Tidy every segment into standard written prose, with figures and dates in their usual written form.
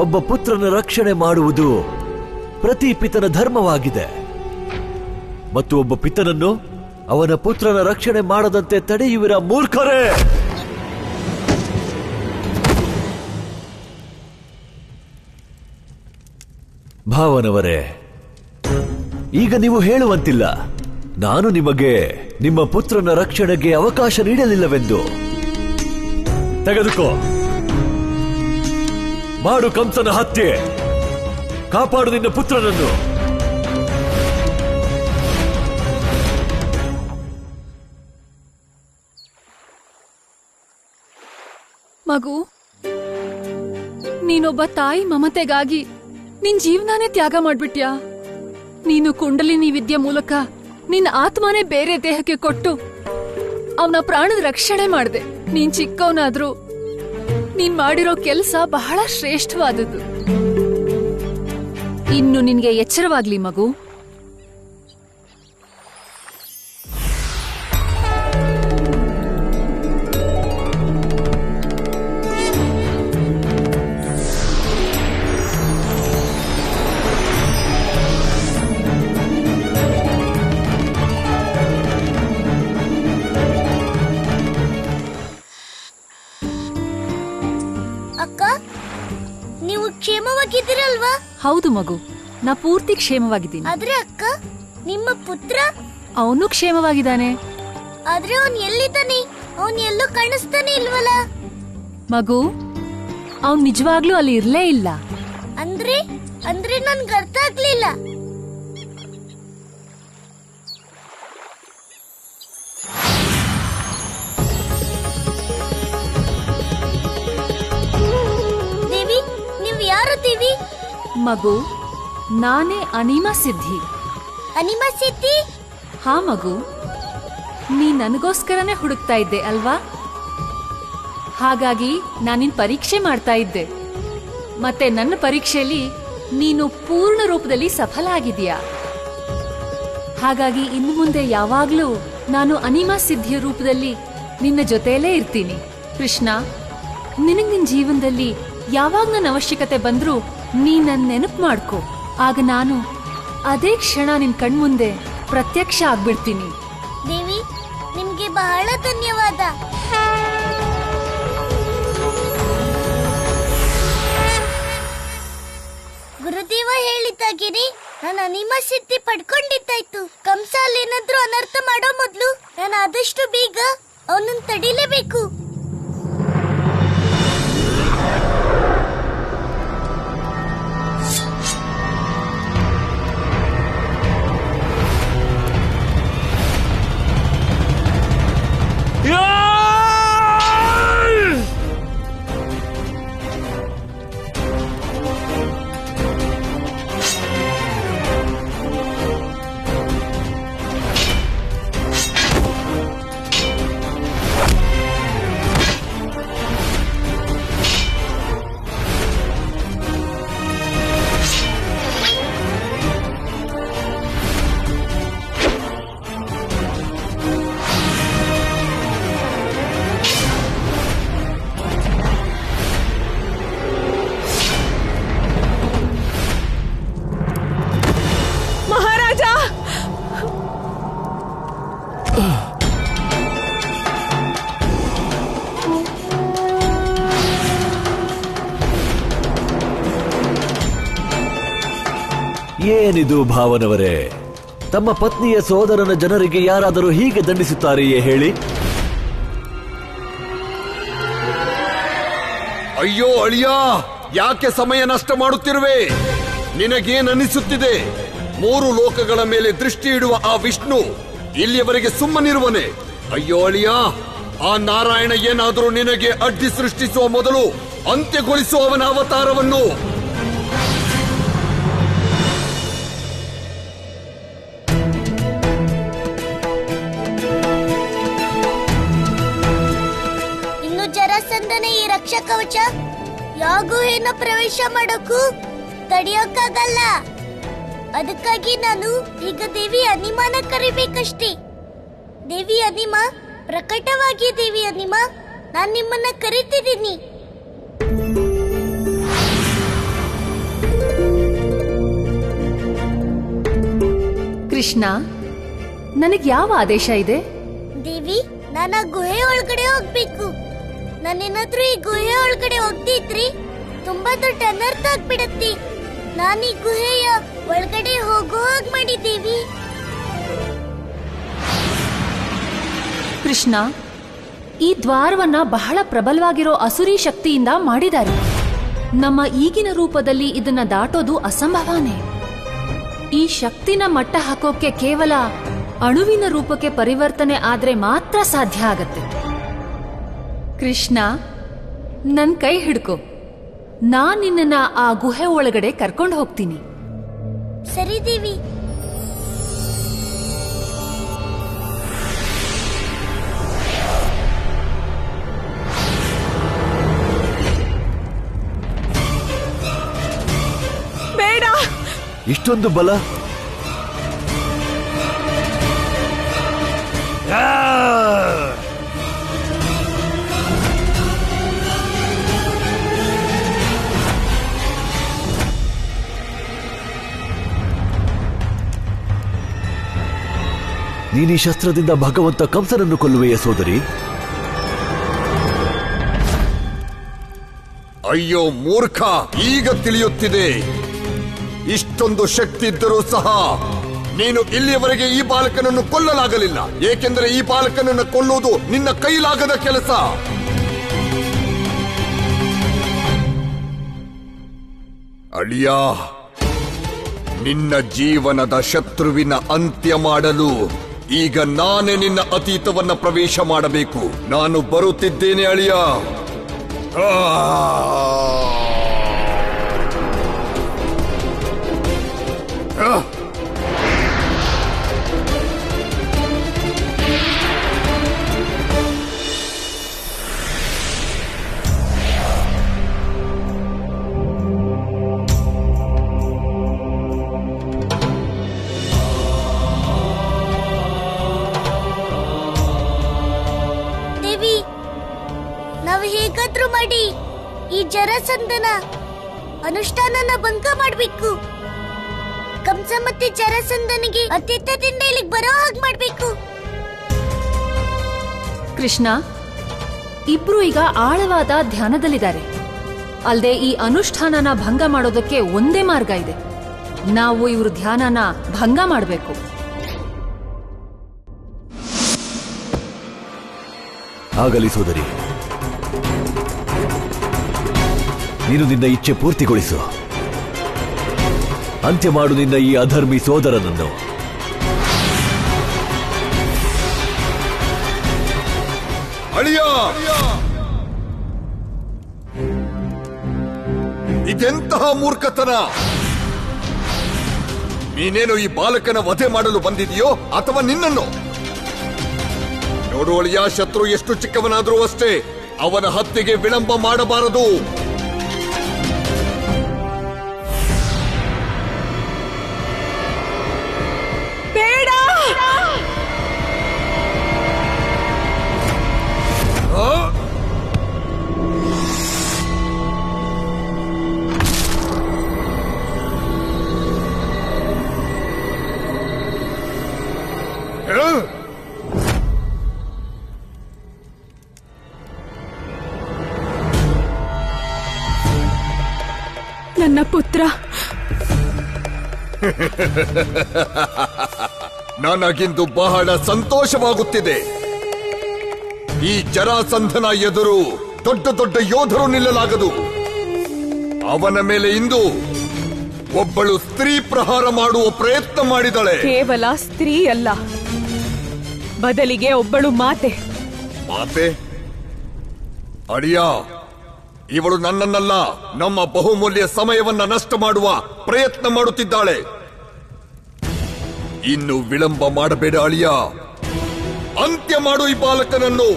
ಒಬ್ಬ ಪುತ್ರನ ರಕ್ಷಣೆ ಮಾಡುವುದು ಪ್ರತಿ ಪಿತನ ಧರ್ಮವಾಗಿದೆ ಮತ್ತು ಒಬ್ಬ ಪಿತನನ್ನು ಅವನ ಪುತ್ರನ ರಕ್ಷಣೆ ಮಾಡದಂತೆ ತಡೆಯುವಿರ ಮೂರ್ಖರೇ. ಭಾವನವರೇ, ಈಗ ನೀವು ಹೇಳುವಂತಿಲ್ಲ ನಾನು ನಿಮಗೆ ನಿಮ್ಮ ಪುತ್ರನ ರಕ್ಷಣೆಗೆ ಅವಕಾಶ ನೀಡಲಿಲ್ಲವೆಂದು. ತೆಗೆದುಕೋ, ಮಾಡು ಕಂಸನ ಹತ್ಯೆ, ಕಾಪಾಡು ನಿನ್ನ ಪುತ್ರನನ್ನು. ಮಗು, ನೀನೊಬ್ಬ ತಾಯಿ ಮಮತೆಗಾಗಿ ನಿನ್ ಜೀವನಾನೇ ತ್ಯಾಗ ಮಾಡ್ಬಿಟ್ಯಾ. ನೀನು ಕುಂಡಲಿನಿ ವಿದ್ಯೆ ಮೂಲಕ ನಿನ್ನ ಆತ್ಮನೇ ಬೇರೆ ದೇಹಕ್ಕೆ ಕೊಟ್ಟು ಅವನ ಪ್ರಾಣದ ರಕ್ಷಣೆ ಮಾಡ್ದೆ. ನೀನ್ ಚಿಕ್ಕವನಾದ್ರೂ ನೀನ್ ಮಾಡಿರೋ ಕೆಲ್ಸ ಬಹಳ ಶ್ರೇಷ್ಠವಾದದ್ದು. ಇನ್ನು ನಿನ್ಗೆ ಎಚ್ಚರವಾಗ್ಲಿ ಮಗು. ಅಕ್ಕ, ನೀವು ಕ್ಷೇಮವಾಗಿದ್ದೀರಲ್ವಾ? ಹೌದು ಮಗು, ನಾ ಪೂರ್ತಿ ಕ್ಷೇಮವಾಗಿದ್ದೀನಿ. ಆದ್ರೆ ಅಕ್ಕ, ನಿಮ್ಮ ಪುತ್ರ ಅವನು ಕ್ಷೇಮವಾಗಿದ್ದಾನೆ. ಆದ್ರೆ ಅವನ್ ಎಲ್ಲಿದ್ದಾನೆ? ಅವನ್ ಎಲ್ಲೂ ಕಾಣಿಸ್ತಾನೆ ಇಲ್ವಲ್ಲ? ಮಗು, ಅವನ್ ನಿಜವಾಗ್ಲೂ ಅಲ್ಲಿ ಇರ್ಲೇ ಇಲ್ಲ. ಅಂದ್ರೆ ಅಂದ್ರೆ ನನ್ಗೆ ಅರ್ಥ ಆಗ್ಲಿಲ್ಲ. ದೇವಿ, ನೀವ್ ಯಾರು ದೇವಿ? ಮಗು, ನಾನೇ ಅನಿಮಾ ಸಿದ್ಧಿ. ಅನಿಮಾ ಸಿದ್ಧಿ? ಹಾ ಮಗು, ನೀ ನನಗೋಸ್ಕರನೇ ಹುಡುಕ್ತಾ ಇದ್ದೆ ಅಲ್ವಾ? ಹಾಗಾಗಿ ನಾನಿನ್ ಪರೀಕ್ಷೆ ಮಾಡ್ತಾ ಇದ್ದೆ. ಮತ್ತೆ ನನ್ನ ಪರೀಕ್ಷೆಯಲ್ಲಿ ನೀನು ಪೂರ್ಣ ರೂಪದಲ್ಲಿ ಸಫಲ ಆಗಿದೀಯಾ. ಹಾಗಾಗಿ ಇನ್ನು ಮುಂದೆ ಯಾವಾಗ್ಲೂ ನಾನು ಅನಿಮಾ ಸಿದ್ಧಿಯ ರೂಪದಲ್ಲಿ ನಿನ್ನ ಜೊತೆಯಲ್ಲೇ ಇರ್ತೀನಿ. ಕೃಷ್ಣ, ನಿನಗ್ ನಿನ್ ಜೀವನದಲ್ಲಿ ಯಾವಾಗ ನನ್ನ ಅವಶ್ಯಕತೆ ಬಂದ್ರೂ ನೀ ನನ್ನ ನೆನಪು ಮಾಡ್ಕೊ. ಆಗ ನಾನು ಅದೇ ಕ್ಷಣ ನಿನ್ ಕಣ್ಮುಂದೆ ಪ್ರತ್ಯಕ್ಷ ಆಗ್ಬಿಡ್ತೀನಿ. ದೇವಿ, ನಿಮ್ಗೆ ಬಹಳ ಧನ್ಯವಾದ. ಗುರುದೇವ ಹೇಳಿದ್ದಾಗೇನೆ ನಾನು ಅನಿಮಾ ಸಿದ್ಧಿ ಪಡ್ಕೊಂಡಿದ್ದಾಯ್ತು. ಕಂಸ ಅಲ್ಲೇನಾದ್ರೂ ಅನರ್ಥ ಮಾಡೋ ಮೊದ್ಲು ನಾನು ಆದಷ್ಟು ಬೇಗ ಅವನನ್ನ ತಡಿಲೇಬೇಕು. ಏನಿದು ಭಾವನವರೇ? ತಮ್ಮ ಪತ್ನಿಯ ಸೋದರನ ಜನರಿಗೆ ಯಾರಾದರೂ ಹೀಗೆ ದಂಡಿಸುತ್ತಾರೆಯೇ ಹೇಳಿ? ಅಯ್ಯೋ ಅಳಿಯ, ಯಾಕೆ ಸಮಯ ನಷ್ಟ ಮಾಡುತ್ತಿರುವೆ? ನಿನಗೇನನ್ನಿಸುತ್ತಿದೆ? 3 ಲೋಕಗಳ ಮೇಲೆ ದೃಷ್ಟಿ ಇಡುವ ಆ ವಿಷ್ಣು ಇಲ್ಲಿಯವರೆಗೆ ಸುಮ್ಮನಿರುವನೆ? ಅಯ್ಯೋ ಅಳಿಯ, ಆ ನಾರಾಯಣ ಏನಾದರೂ ನಿನಗೆ ಅಡ್ಡಿ ಸೃಷ್ಟಿಸುವ ಮೊದಲು ಅಂತ್ಯಗೊಳಿಸುವ ಅವನ ಅವತಾರವನ್ನು. ಜರಾಸಂಧನ ಈ ರಕ್ಷಾ ಕವಚ ಯಾಗೂ ಏನೋ ಪ್ರವೇಶ ಮಾಡೋಕು ತಡೆಯೋಕ್ಕಾಗಲ್ಲ. ಅದಕ್ಕಾಗಿ ನಾನು ಈಗ ದೇವಿ ಅನಿಮಾನ ಕರಿಬೇಕಷ್ಟೇ. ದೇವಿ ಅನಿಮಾ, ಪ್ರಕಟವಾಗಿದ್ದೀವಿ ಅನಿಮ. ನಾನ್ ನಿಮ್ಮನ್ನ ಕರೀತಿದ್ದೀನಿ. ಕೃಷ್ಣ, ನನಗ್ ಯಾವ ಆದೇಶ ಇದೆ? ದೇವಿ, ನಾನು ಆ ಗುಹೆ ಒಳಗಡೆ ಹೋಗ್ಬೇಕು. ನಾನೇನಾದ್ರೂ ಈ ಗುಹೆ ಒಳಗಡೆ ಹೋಗ್ತಿದ್ರಿ ತುಂಬಾ ದೊಡ್ಡ ಅನರ್ಥ ಆಗ್ಬಿಡತ್ತಿ. ನಾನು ಈ ಗುಹೆಯ ಒಳಗಡೆ ಹೋಗೋ ಹಾಗ್ ಮಾಡಿದ್ದೀವಿ. ಕೃಷ್ಣ, ಈ ದ್ವಾರವನ್ನ ಬಹಳ ಪ್ರಬಲವಾಗಿರೋ ಅಸುರಿ ಶಕ್ತಿಯಿಂದ ಮಾಡಿದ್ದಾರೆ. ನಮ್ಮ ಈಗಿನ ರೂಪದಲ್ಲಿ ಇದನ್ನ ದಾಟೋದು ಅಸಂಭವನೇ. ಈ ಶಕ್ತಿನ ಮಟ್ಟ ಹಾಕೋಕೆ ಕೇವಲ ಅಣುವಿನ ರೂಪಕ್ಕೆ ಪರಿವರ್ತನೆ ಆದ್ರೆ ಮಾತ್ರ ಸಾಧ್ಯ ಆಗತ್ತೆ. ಕೃಷ್ಣ, ನನ್ ಕೈ ಹಿಡ್ಕೊ. ನಾನ್ ನಿನ್ನನ್ನ ಆ ಗುಹೆ ಒಳಗಡೆ ಕರ್ಕೊಂಡು ಹೋಗ್ತೀನಿ. ಸರಿ ದೇವಿ. ಬೇಡ. ಇಷ್ಟೊಂದು ಬಲ? ನೀನೀ ಶಸ್ತ್ರದಿಂದ ಭಗವಂತ ಕಂಸನನ್ನು ಕೊಲ್ಲುವೆಯ ಸೋದರಿ? ಅಯ್ಯೋ ಮೂರ್ಖ, ಈಗ ತಿಳಿಯುತ್ತಿದೆ. ಇಷ್ಟೊಂದು ಶಕ್ತಿ ಇದ್ದರೂ ಸಹ ನೀನು ಇಲ್ಲಿಯವರೆಗೆ ಈ ಬಾಲಕನನ್ನು ಕೊಲ್ಲಲಾಗಲಿಲ್ಲ. ಏಕೆಂದರೆ ಈ ಬಾಲಕನನ್ನು ಕೊಲ್ಲುವುದು ನಿನ್ನ ಕೈಲಾಗದ ಕೆಲಸ. ಅಳಿಯ, ನಿನ್ನ ಜೀವನದ ಶತ್ರುವಿನ ಅಂತ್ಯ ಮಾಡಲು ಈಗ ನಾನೇ ನಿನ್ನ ಅತೀತವನ್ನ ಪ್ರವೇಶ ಮಾಡಬೇಕು. ನಾನು ಬರುತ್ತಿದ್ದೇನೆ ಅಳಿಯ. ದೇವಿ, ನಾವು ಹೇಗಾದ್ರೂ ಮಾಡಿ ಈ ಜರಾಸಂಧನ ಅನುಷ್ಠಾನನ ಭಂಗ ಮಾಡ್ಬೇಕು. ಕಂಸ ಮತ್ತೆ ಜರಾಸಂಧನಿಗೆ ಅತೀತದಿಂದ ಇಲ್ಲಿಗೆ ಬರೋ ಹಾಗೆ ಮಾಡ್ಬೇಕು. ಕೃಷ್ಣ, ಇಬ್ರು ಈಗ ಆಳವಾದ ಧ್ಯಾನದಲ್ಲಿದ್ದಾರೆ. ಅಲ್ಲದೆ ಈ ಅನುಷ್ಠಾನನ ಭಂಗ ಮಾಡೋದಕ್ಕೆ ಒಂದೇ ಮಾರ್ಗ ಇದೆ. ನಾವು ಇವ್ರ ಧ್ಯಾನನ ಭಂಗ ಮಾಡಬೇಕು. ಆಗಲಿ ಸೋದರಿ, ನೀನು ನಿನ್ನ ಇಚ್ಛೆ ಪೂರ್ತಿಗೊಳಿಸು. ಅಂತ್ಯ ಮಾಡು ನಿನ್ನ ಈ ಅಧರ್ಮಿ ಸೋದರನನ್ನು. ಅಳಿಯ, ಇದೆಂತಹ ಮೂರ್ಖತನ! ನೀನೇನು ಈ ಬಾಲಕನ ವಧೆ ಮಾಡಲು ಬಂದಿದೆಯೋ ಅಥವಾ ನಿನ್ನನ್ನು? ನೋಡು ಅಳಿಯ, ಶತ್ರು ಎಷ್ಟು ಚಿಕ್ಕವನಾದರೂ ಅಷ್ಟೇ, ಅವನ ಹತ್ಯೆಗೆ ವಿಳಂಬ ಮಾಡಬಾರದು. ಬೇಡ. ನನ್ನ ಪುತ್ರ, ನನಗಿಂದು ಬಹಳ ಸಂತೋಷವಾಗುತ್ತಿದೆ. ಈ ಜರಾಸಂಧನ ಎದುರು ದೊಡ್ಡ ದೊಡ್ಡ ಯೋಧರು ನಿಲ್ಲಲಾಗದು. ಅವನ ಮೇಲೆ ಇಂದು ಒಬ್ಬಳು ಸ್ತ್ರೀ ಪ್ರಹಾರ ಮಾಡುವ ಪ್ರಯತ್ನ ಮಾಡಿದಳೆ. ಕೇವಲ ಸ್ತ್ರೀ ಅಲ್ಲ, ಬದಲಿಗೆ ಒಬ್ಬಳು ಮಾತೆ. ಮಾತೆ? ಅಳಿಯ, ಇವಳು ನನ್ನನ್ನಲ್ಲ, ನಮ್ಮ ಬಹುಮೂಲ್ಯ ಸಮಯವನ್ನ ನಷ್ಟ ಮಾಡುವ ಪ್ರಯತ್ನ ಮಾಡುತ್ತಿದ್ದಾಳೆ. ಇನ್ನು ವಿಳಂಬ ಮಾಡಬೇಡ ಅಳಿಯ, ಅಂತ್ಯ ಮಾಡು ಈ ಬಾಲಕನನ್ನು.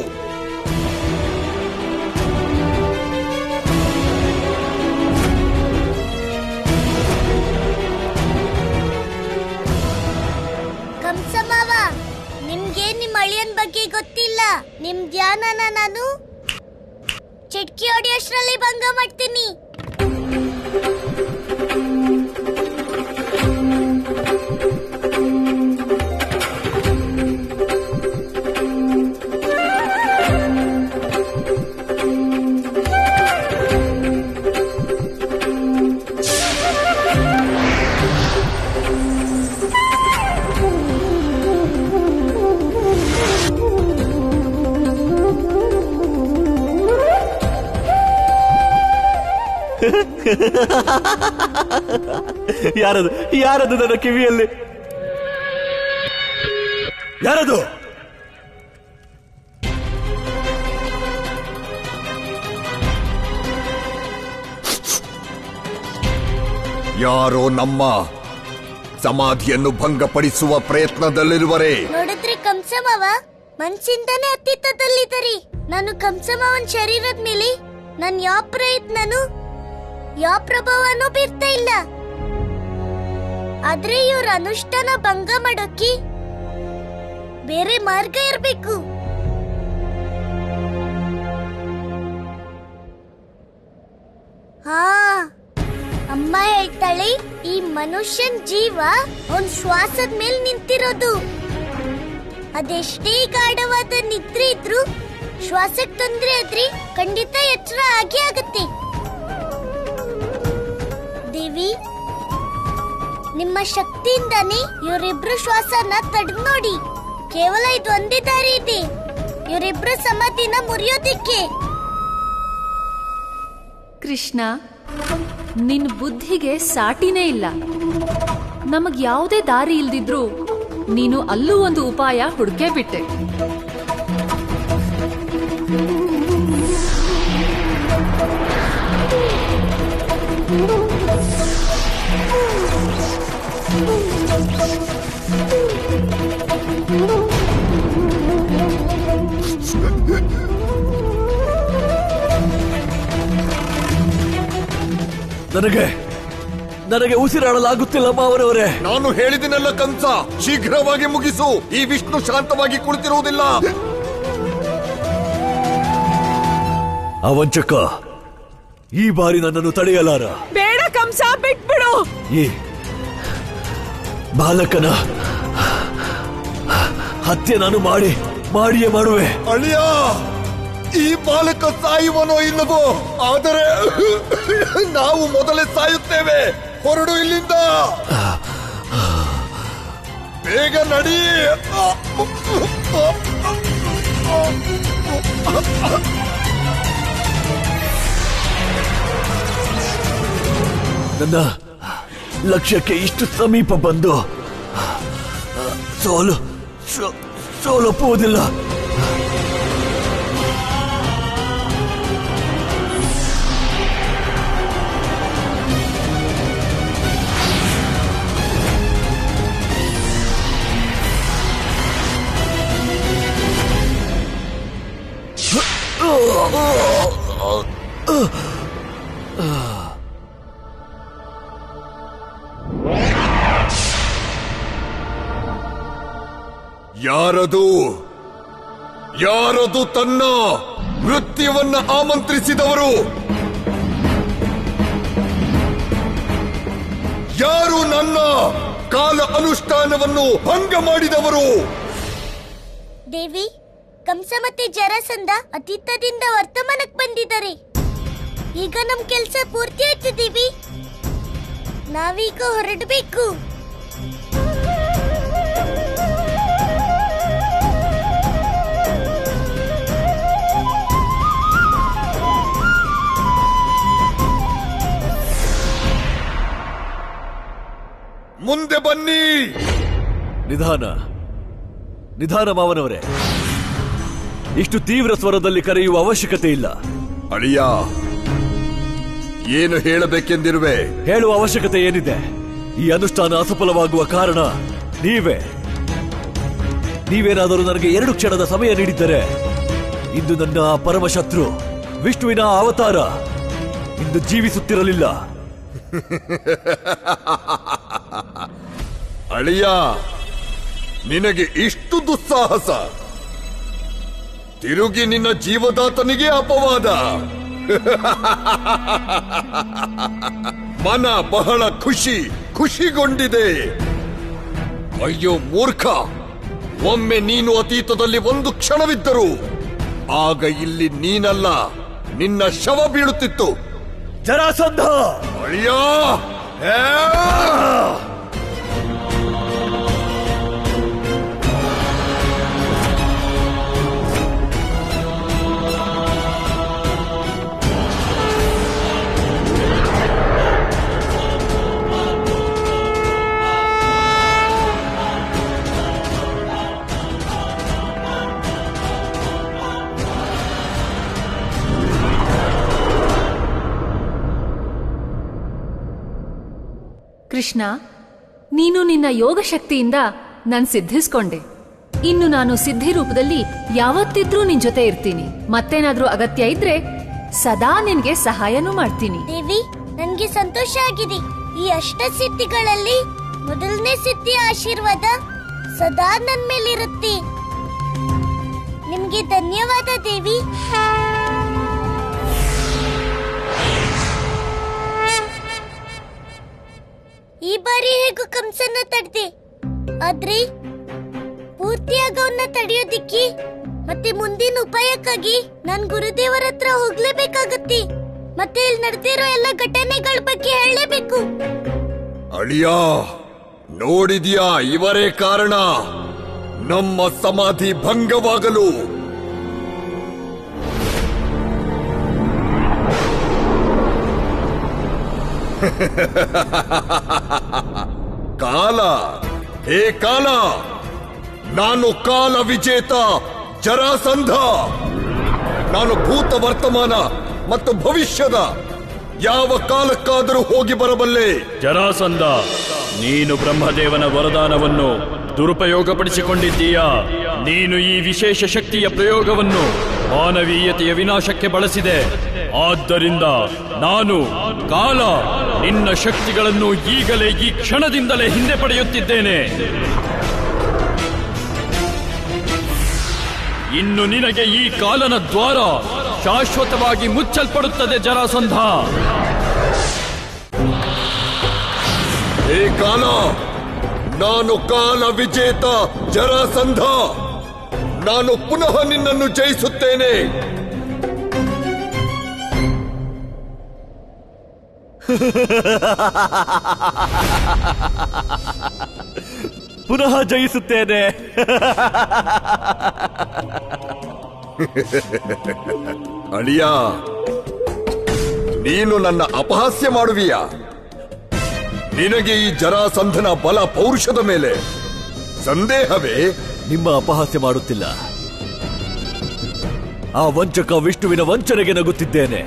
ಕಂಸ ಮಾವ, ನಿಮ್ಗೆ ನಿಮ್ಮ ಅಳಿಯನ್ ಬಗ್ಗೆ ಗೊತ್ತಿಲ್ಲ. ನಿಮ್ ಧ್ಯಾನನ ನಾನು ಚಿಟ್ಕಿ ಹೊಡೆಯೋಷ್ಟ್ರಲ್ಲಿ ಭಂಗ ಮಾಡ್ತೀನಿ. ಯಾರದು ಯಾರದು ನನ್ನ ಕಿವಿಯಲ್ಲಿ? ಯಾರದು? ಯಾರೋ ನಮ್ಮ ಸಮಾಧಿಯನ್ನು ಭಂಗಪಡಿಸುವ ಪ್ರಯತ್ನದಲ್ಲಿರುವರೇ. ನೋಡಿದ್ರೆ ಕಂಸಮಾವ ಮನ್ಸಿಂದಾನೇ ಅತ್ತಿತ್ತದಲ್ಲಿದ್ದರಿ. ನಾನು ಕಂಸಮಾವನ್ ಶರೀರದ ಮೇಲೆ ನನ್ ಯಾವ ಪ್ರಯತ್ನನು ಯಾವ ಪ್ರಭಾವನೂ ಬೀರ್ತಾ ಇಲ್ಲ. ಆದ್ರೆ ಇವ್ರ ಅನುಷ್ಠಾನ ಭಂಗ ಮಾಡೋಕೆ ಬೇರೆ ಮಾರ್ಗ ಇರ್ಬೇಕು. ಹಾ, ಅಮ್ಮ ಹೇಳ್ತಾಳೆ ಈ ಮನುಷ್ಯನ್ ಜೀವ ಅವನ್ ಶ್ವಾಸದ ಮೇಲೆ ನಿಂತಿರೋದು. ಅದೆಷ್ಟೇ ಗಾಢವಾದ ನಿದ್ರೆ ಇದ್ರು ಶ್ವಾಸಕ್ ತೊಂದ್ರೆ ಆದ್ರೆ ಖಂಡಿತ ಎಚ್ಚರ ಆಗೇ ಆಗತ್ತೆ. ದೇವಿ, ನಿಮ್ಮ ಶಕ್ತಿಯಿಂದಾನೇ ಇವರಿಬ್ರು ಶ್ವಾಸನ ತಡೆದು ನೋಡಿ. ಕೇವಲ ಇದು ಒಂದೇ ದಾರಿ ಇದೆ ಇವರಿಬ್ರು ಸಮಾಧಿನ ಮುರಿಯೋದಿಕ್ಕೆ. ಕೃಷ್ಣ, ನಿನ್ ಬುದ್ಧಿಗೆ ಸಾಟಿನೇ ಇಲ್ಲ. ನಮಗ್ ಯಾವುದೇ ದಾರಿ ಇಲ್ದಿದ್ರು ನೀನು ಅಲ್ಲೂ ಒಂದು ಉಪಾಯ ಹುಡುಕೇ ಬಿಟ್ಟೆ. ನನಗೆ ಉಸಿರಾಡಲಾಗುತ್ತಿಲ್ಲ ಮಾವನವರೇ. ನಾನು ಹೇಳಿದಿನಲ್ಲ ಕಂಸ, ಶೀಘ್ರವಾಗಿ ಮುಗಿಸು. ಈ ವಿಷ್ಣು ಶಾಂತವಾಗಿ ಕುಳಿತಿರುವುದಿಲ್ಲ. ಅವಂಚಕ ಈ ಬಾರಿ ನನ್ನನ್ನು ತಡೆಯಲಾರ. ಬೇಡ ಕಂಸ, ಬಿಟ್ಬಿಡು. ಈ ಬಾಲಕನ ಹತ್ಯೆ ನಾನು ಮಾಡಿಯೇ ಮಾಡುವೆ. ಅಳಿಯ, ಈ ಬಾಲಕ ಸಾಯುವನೋ ಇಲ್ಲವೋ, ಆದರೆ ನಾವು ಮೊದಲೇ ಸಾಯುತ್ತೇವೆ. ಹೊರಡು ಇಲ್ಲಿಂದ, ಬೇಗ ನಡಿ. ನನ್ನ ಲಕ್ಷ್ಯಕ್ಕೆ ಇಷ್ಟು ಸಮೀಪ ಬಂದು ಸೋಲೊಪ್ಪುವುದಿಲ್ಲ. ಯಾರದು ತನ್ನ ಮೃತ್ಯುವನ್ನ ಆಮಂತ್ರಿಸಿದವರು? ಯಾರು ನನ್ನ ಕಾಲ ಅನುಷ್ಠಾನವನ್ನು ಭಂಗ ಮಾಡಿದವರು? ದೇವಿ, ಕಂಸ ಮತ್ತೆ ಜರಾಸಂಧ ಅತೀತದಿಂದ ವರ್ತಮಾನಕ್ಕೆ ಬಂದಿದ್ದಾರೆ. ಈಗ ನಮ್ ಕೆಲ್ಸ ಪೂರ್ತಿ ಆಯ್ತು ದೇವಿ. ನಾವೀಗ ಹೊರಡಬೇಕು. ಮುಂದೆ ಬನ್ನಿ. ನಿಧಾನ ಮಾವನವರೇ. ಇಷ್ಟು ತೀವ್ರ ಸ್ವರದಲ್ಲಿ ಕರೆಯುವ ಅವಶ್ಯಕತೆ ಇಲ್ಲ. ಅಳಿಯ, ಏನು ಹೇಳಬೇಕೆಂದಿರುವೆ? ಹೇಳುವ ಅವಶ್ಯಕತೆ ಏನಿದೆ? ಈ ಅನುಷ್ಠಾನ ಅಸಫಲವಾಗುವ ಕಾರಣ ನೀವೇನಾದರೂ ನನಗೆ 2 ಕ್ಷಣದ ಸಮಯ ನೀಡಿದ್ದರೆ ಇಂದು ನನ್ನ ಪರಮಶತ್ರು ವಿಷ್ಣುವಿನ ಅವತಾರ ಇಂದು ಜೀವಿಸುತ್ತಿರಲಿಲ್ಲ. ಅಳಿಯ, ನಿನಗೆ ಇಷ್ಟು ದುಸ್ಸಾಹಸ? ತಿರುಗಿ ನಿನ್ನ ಜೀವದಾತನಿಗೆ ಅಪವಾದ. ಮನ ಬಹಳ ಖುಷಿಗೊಂಡಿದೆ. ಅಯ್ಯೋ ಮೂರ್ಖ, ಒಮ್ಮೆ ನೀನು ಅತೀತದಲ್ಲಿ ಒಂದು ಕ್ಷಣವಿದ್ದರು ಆಗ ಇಲ್ಲಿ ನೀನಲ್ಲ ನಿನ್ನ ಶವ ಬೀಳುತ್ತಿತ್ತು. ಜರಾಸಂಧ! ಅಯ್ಯೋ ಕೃಷ್ಣ, ನೀನು ನಿನ್ನ ಯೋಗ ಶಕ್ತಿಯಿಂದ ನಾನು ಸಿದ್ಧಿಸ್ಕೊಂಡೆ. ಇನ್ನು ನಾನು ಸಿದ್ಧಿ ರೂಪದಲ್ಲಿ ಯಾವತ್ತಿದ್ರೂ ನಿನ್ ಜೊತೆ ಇರ್ತೀನಿ. ಮತ್ತೇನಾದ್ರೂ ಅಗತ್ಯ ಇದ್ರೆ ಸದಾ ನಿನ್ಗೆ ಸಹಾಯನೂ ಮಾಡ್ತೀನಿ. ದೇವಿ, ನನ್ಗೆ ಸಂತೋಷ ಆಗಿದೆ. ಈ ಅಷ್ಟಸಿದ್ಧಿಗಳಲ್ಲಿ ಮೊದಲನೇ ಸಿದ್ಧಿಯ ಆಶೀರ್ವಾದ ಸದಾ ನನ್ ಮೇಲಿರುತ್ತೆ. ನಿಮ್ಗೆ ಧನ್ಯವಾದ ದೇವಿ. ಈ ಬಾರಿ ಹೇಗೂ ಕಂಸನ್ನ ತಡೆದೆ, ಆದ್ರೆ ಪೂರ್ತಿಯಾಗಿ ಅವನ್ನ ತಡೆಯೋದಿಕ್ಕೆ ಮತ್ತೆ ಮುಂದಿನ ಉಪಾಯಕ್ಕಾಗಿ ನಾನ್ ಗುರುದೇವರ ಹತ್ರ ಹೋಗ್ಲೇಬೇಕಾಗತ್ತೆ. ಮತ್ತೆ ಇಲ್ಲಿ ನಡೆದಿರೋ ಎಲ್ಲ ಘಟನೆಗಳ ಬಗ್ಗೆ ಹೇಳಲೇಬೇಕು. ಅಳಿಯ, ನೋಡಿದ್ಯಾ, ಇವರೇ ಕಾರಣ ನಮ್ಮ ಸಮಾಧಿ ಭಂಗವಾಗಲು. ಕಾಲ, ಹೇ ಕಾಲ, ನಾನು ಕಾಲ ವಿಜೇತ ಜರಾಸಂಧ. ನಾನು ಭೂತ, ವರ್ತಮಾನ ಮತ್ತು ಭವಿಷ್ಯದ ಯಾವ ಕಾಲಕ್ಕಾದರೂ ಹೋಗಿ ಬರಬಲ್ಲೆ. ಜರಾಸಂಧ, ನೀನು ಬ್ರಹ್ಮದೇವನ ವರದಾನವನ್ನು ದುರುಪಯೋಗಪಡಿಸಿಕೊಂಡಿದ್ದೀಯಾ? ನೀನು ಈ ವಿಶೇಷ ಶಕ್ತಿಯ ಪ್ರಯೋಗವನ್ನು ಮಾನವೀಯತೆಯ ವಿನಾಶಕ್ಕೆ ಬಳಸಿದೆ. ಆದ್ದರಿಂದ ನಾನು ಕಾಲ ನಿನ್ನ ಶಕ್ತಿಗಳನ್ನು ಈಗಲೇ ಈ ಕ್ಷಣದಿಂದಲೇ ಹಿಂದೆ ಪಡೆಯುತ್ತಿದ್ದೇನೆ. ಇನ್ನು ನಿನಗೆ ಈ ಕಾಲನ ದ್ವಾರ ಶಾಶ್ವತವಾಗಿ ಮುಚ್ಚಲ್ಪಡುತ್ತದೆ ಜರಾಸಂಧ. ಹೇ ಕಾಲ, ನಾನು ಕಾಲ ವಿಜೇತ ಜರಾಸಂಧ. ನಾನು ಪುನಃ ನಿನ್ನನ್ನು ಜಯಿಸುತ್ತೇನೆ. ಪುನಃ ಜಯಿಸುತ್ತೇನೆ. ಅಳಿಯ, ನೀನು ನನ್ನ ಅಪಹಾಸ್ಯ ಮಾಡುವಿಯಾ? ನಿನಗೆ ಈ ಜರಾಸಂಧನ ಬಲ ಪೌರುಷದ ಮೇಲೆ ಸಂದೇಹವೇ? ನಿಮ್ಮ ಅಪಹಾಸ್ಯ ಮಾಡುತ್ತಿಲ್ಲ. ಆ ವಂಚಕ ವಿಷ್ಣುವಿನ ವಂಚನೆಗೆ ನಗುತ್ತಿದ್ದೇನೆ.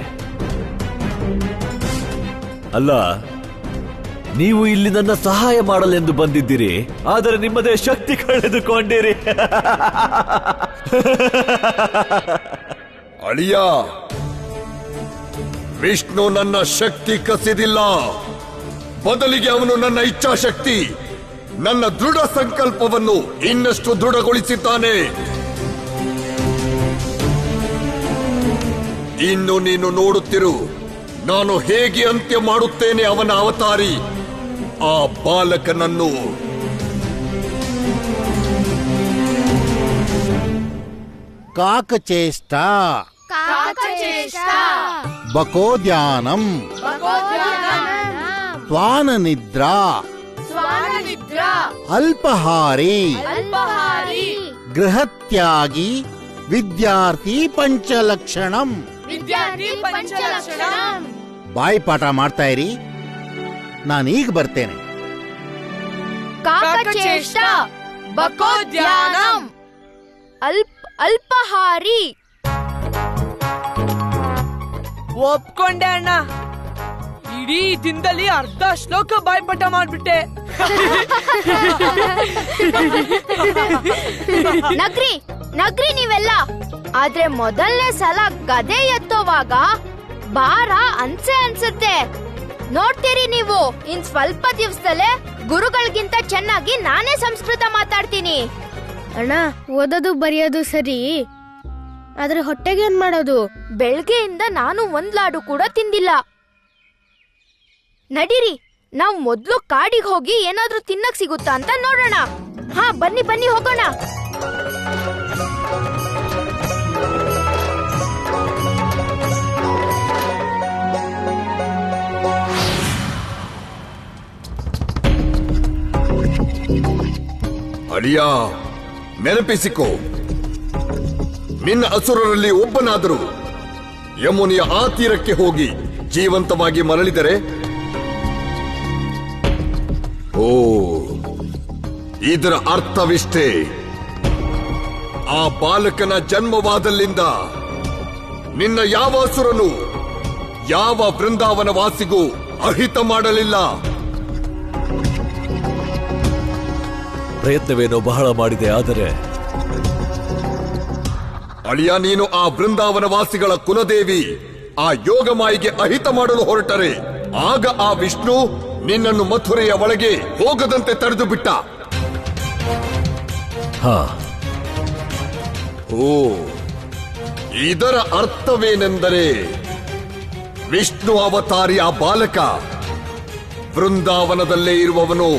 ಅಲ್ಲ, ನೀವು ಇಲ್ಲಿ ನನ್ನ ಸಹಾಯ ಮಾಡಲೆಂದು ಬಂದಿದ್ದೀರಿ, ಆದರೆ ನಿಮ್ಮದೇ ಶಕ್ತಿ ಕಳೆದುಕೊಂಡಿರಿ. ಅಳಿಯ, ವಿಷ್ಣು ನನ್ನ ಶಕ್ತಿ ಕಸಿದಿಲ್ಲ. ಬದಲಿಗೆ ಅವನು ನನ್ನ ಇಚ್ಛಾಶಕ್ತಿ, ನನ್ನ ದೃಢ ಸಂಕಲ್ಪವನ್ನು ಇನ್ನಷ್ಟು ದೃಢಗೊಳಿಸಿದ್ದಾನೆ. ಇನ್ನು ನೀನು ನೋಡುತ್ತಿರು, ನಾನು ಹೇಗೆ ಅಂತ್ಯ ಮಾಡುತ್ತೇನೆ ಅವನ ಅವತಾರಿ ಆ ಬಾಲಕನನ್ನು. ಕಾಕಚೇಷ್ಟ ಬಕೋದ್ಯಾನಂ ತ್ವಾನನಿದ್ರಾ ಅಲ್ಪಹಾರಿ ಗೃಹತ್ಯಾಗಿ ವಿದ್ಯಾರ್ಥಿ ಪಂಚಲಕ್ಷಣಂ. ಬಾಯಿ ಪಾಠ ಮಾಡ್ತಾ ಇರಿ, ನಾನೀಗ ಬರ್ತೇನೆ. ಕಾಕಚೇಷ್ಟ ಬಕೋದ್ಯಾನಂ ಅಲ್ಪಹಾರಿ. ಒಪ್ಕೊಂಡೆ ಅಣ್ಣ. ಇಡೀ ದಿನದಲ್ಲಿ ಅರ್ಧ ಶ್ಲೋಕ ಬಾಯ್ಪಾಠ ಮಾಡ್ಬಿಟ್ಟೆ. ನಗ್ರಿ ನೀವೆಲ್ಲ. ಆದ್ರೆ ಮೊದಲನೇ ಸಲ ಗದೆ ಎತ್ತೋವಾಗ ಭಾರ ಅನ್ಸುತ್ತೆ. ನೋಡ್ತೀರಿ ನೀವು, ಇನ್ ಸ್ವಲ್ಪ ದಿವಸದಲ್ಲೇ ಗುರುಗಳಿಗಿಂತ ಚೆನ್ನಾಗಿ ನಾನೇ ಸಂಸ್ಕೃತ ಮಾತಾಡ್ತೀನಿ. ಅಣ್ಣ, ಓದೋದು ಬರೆಯೋದು ಸರಿ, ಆದ್ರೆ ಹೊಟ್ಟೆಗೆ ಏನ್ ಮಾಡೋದು? ಬೆಳಗ್ಗೆಯಿಂದ ನಾನು ಒಂದ್ ಲಾಡು ಕೂಡ ತಿಂದಿಲ್ಲ. ನಡೀರಿ, ನಾವ್ ಮೊದ್ಲು ಕಾಡಿಗೆ ಹೋಗಿ ಏನಾದ್ರೂ ತಿನ್ನಕ್ ಸಿಗುತ್ತಾ ಅಂತ ನೋಡೋಣ. ಹಾ, ಬನ್ನಿ ಬನ್ನಿ ಹೋಗೋಣ. ಅಳಿಯ, ನೆನಪಿಸಿಕೋ, ನಿನ್ನ ಅಸುರರಲ್ಲಿ ಒಬ್ಬನಾದರೂ ಯಮುನೆಯ ಆ ತೀರಕ್ಕೆ ಹೋಗಿ ಜೀವಂತವಾಗಿ ಮರಳಿದರೆ, ಓ, ಇದರ ಅರ್ಥವಿಷ್ಟೇ. ಆ ಬಾಲಕನ ಜನ್ಮವಾದಲ್ಲಿಂದ ನಿನ್ನ ಯಾವ ಅಸುರನು ಯಾವ ವೃಂದಾವನ ವಾಸಿಗೂ ಅಹಿತ ಮಾಡಲಿಲ್ಲ. ಪ್ರಯತ್ನವೇನೋ ಬಹಳ ಮಾಡಿದೆ, ಆದರೆ ಅಳಿಯ, ನೀನು ಆ ವೃಂದಾವನ ವಾಸಿಗಳ ಕುಲದೇವಿ ಆ ಯೋಗಮಾಯಿಗೆ ಅಹಿತ ಮಾಡಲು ಹೊರಟರೆ, ಆಗ ಆ ವಿಷ್ಣು ನಿನ್ನನ್ನು ಮಥುರೆಯ ಒಳಗೆ ಹೋಗದಂತೆ ತಡೆದು ಬಿಟ್ಟ. ಹಾ, ಓ, ಇದರ ಅರ್ಥವೇನೆಂದರೆ ವಿಷ್ಣು ಅವತಾರಿ ಆ ಬಾಲಕ ವೃಂದಾವನದಲ್ಲೇ ಇರುವವನು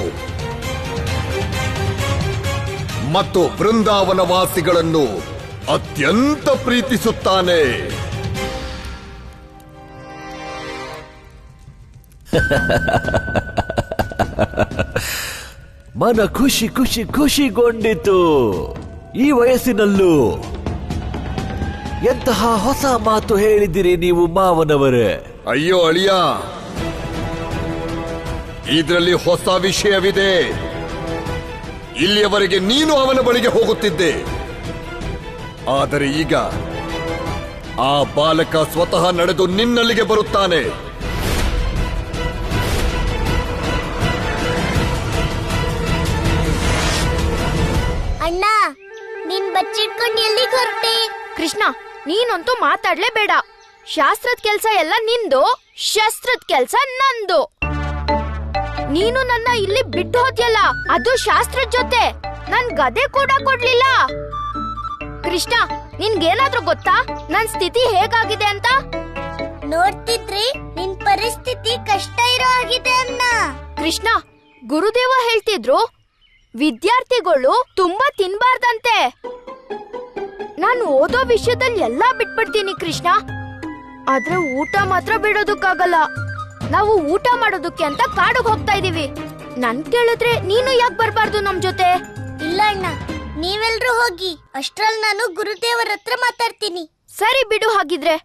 ಮತ್ತು ವೃಂದಾವನ ವಾಸಿಗಳನ್ನು ಅತ್ಯಂತ ಪ್ರೀತಿಸುತ್ತಾನೆ. ಮನ ಖುಷಿ ಖುಷಿ ಖುಷಿಗೊಂಡಿತು. ಈ ವಯಸ್ಸಿನಲ್ಲೂ ಎಂತಹ ಹೊಸ ಮಾತು ಹೇಳಿದಿರಿ ನೀವು ಮಾವನವರೇ. ಅಯ್ಯೋ ಅಳಿಯ, ಇದರಲ್ಲಿ ಹೊಸ ವಿಷಯವಿದೆ. ಇಲ್ಲಿಯವರೆಗೆ ನೀನು ಅವನ ಬಳಿಗೆ ಹೋಗುತ್ತಿದ್ದೆ, ಆದರೆ ಈಗ ಆ ಬಾಲಕ ಸ್ವತಃ ನಡೆದು ನಿನ್ನಲ್ಲಿಗೆ ಬರುತ್ತಾನೆ. ಅಣ್ಣ, ನಿನ್ ಬಚ್ಚಿಟ್ಕೊಂಡು ಎಲ್ಲಿಗೆ ಹೊರಟೆ? ಕೃಷ್ಣ, ನೀನಂತೂ ಮಾತಾಡ್ಲೇಬೇಡ. ಶಾಸ್ತ್ರದ ಕೆಲ್ಸ ಎಲ್ಲ ನಿಂದು, ಶಸ್ತ್ರದ ಕೆಲ್ಸ ನಂದು. ನೀನು ನನ್ನ ಇಲ್ಲಿ ಬಿಟ್ಟು ಹೋದ್ಯಲ್ಲ, ಅದು ಶಾಸ್ತ್ರದ ಜೊತೆ. ನನ್ ಗದೆ ಕೂಡ ಕೊಡ್ಲಿಲ್ಲ. ಕೃಷ್ಣ, ನಿನ್ಗೇನಾದ್ರೂ ಗೊತ್ತಾ ನನ್ ಸ್ಥಿತಿ ಹೇಗಾಗಿದೆ ಅಂತ? ನೋಡ್ತಿದ್ರೆ ನಿನ್ ಪರಿಸ್ಥಿತಿ ಕಷ್ಟ ಇರೋ ಆಗಿದೆ ಅಣ್ಣ. ಕೃಷ್ಣ, ಗುರುದೇವ ಹೇಳ್ತಿದ್ರು ವಿದ್ಯಾರ್ಥಿಗಳು ತುಂಬಾ ತಿನ್ಬಾರ್ದಂತೆ. ನಾನು ಓದೋ ವಿಷಯದಲ್ಲಿ ಎಲ್ಲಾ ಬಿಟ್ಬಿಡ್ತೀನಿ ಕೃಷ್ಣ, ಆದ್ರೆ ಊಟ ಮಾತ್ರ ಬಿಡೋದಕ್ಕಾಗಲ್ಲ. ನಾವು ಊಟ ಮಾಡೋದಕ್ಕೆ ಅಂತ ಕಾಡಿಗೆ ಹೋಗ್ತಾ ಇದೀವಿ. ನನ್ ಕೇಳಿದ್ರೆ ನೀನು ಯಾಕೆ ಬರ್ಬಾರ್ದು ನಮ್ ಜೊತೆ? ಇಲ್ಲ ಅಣ್ಣ, ನೀವೆಲ್ರೂ ಹೋಗಿ. ಅಷ್ಟ್ರಲ್ಲಿ ನಾನು ಗುರುದೇವರ ಹತ್ರ ಮಾತಾಡ್ತೀನಿ. ಸರಿ ಬಿಡು ಹಾಗಿದ್ರೆ.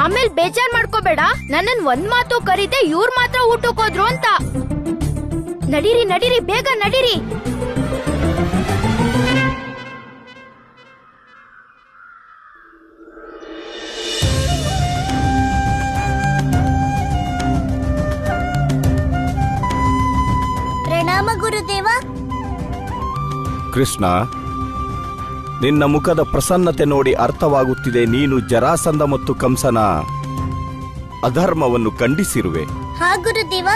ಆಮೇಲೆ ಬೇಜಾರ್ ಮಾಡ್ಕೋಬೇಡ, ನನ್ನನ್ ಒಂದ್ ಮಾತು ಕರೀದೆ ಇವ್ರ್ ಮಾತ್ರ ಊಟಕ್ಕೆ ಹೋದ್ರು ಅಂತ. ನಡೀರಿ ನಡೀರಿ, ಬೇಗ ನಡೀರಿ. ಪ್ರಣಾಮ ಗುರುದೇವ. ಕೃಷ್ಣ, ನಿನ್ನ ಮುಖದ ಪ್ರಸನ್ನತೆ ನೋಡಿ ಅರ್ಥವಾಗುತ್ತಿದೆ ನೀನು ಜರಾಸಂಧ ಮತ್ತು ಕಂಸನ ಅಧರ್ಮವನ್ನು ಖಂಡಿಸಿರುವೆ. ಹಾ ಗುರುದೇವ,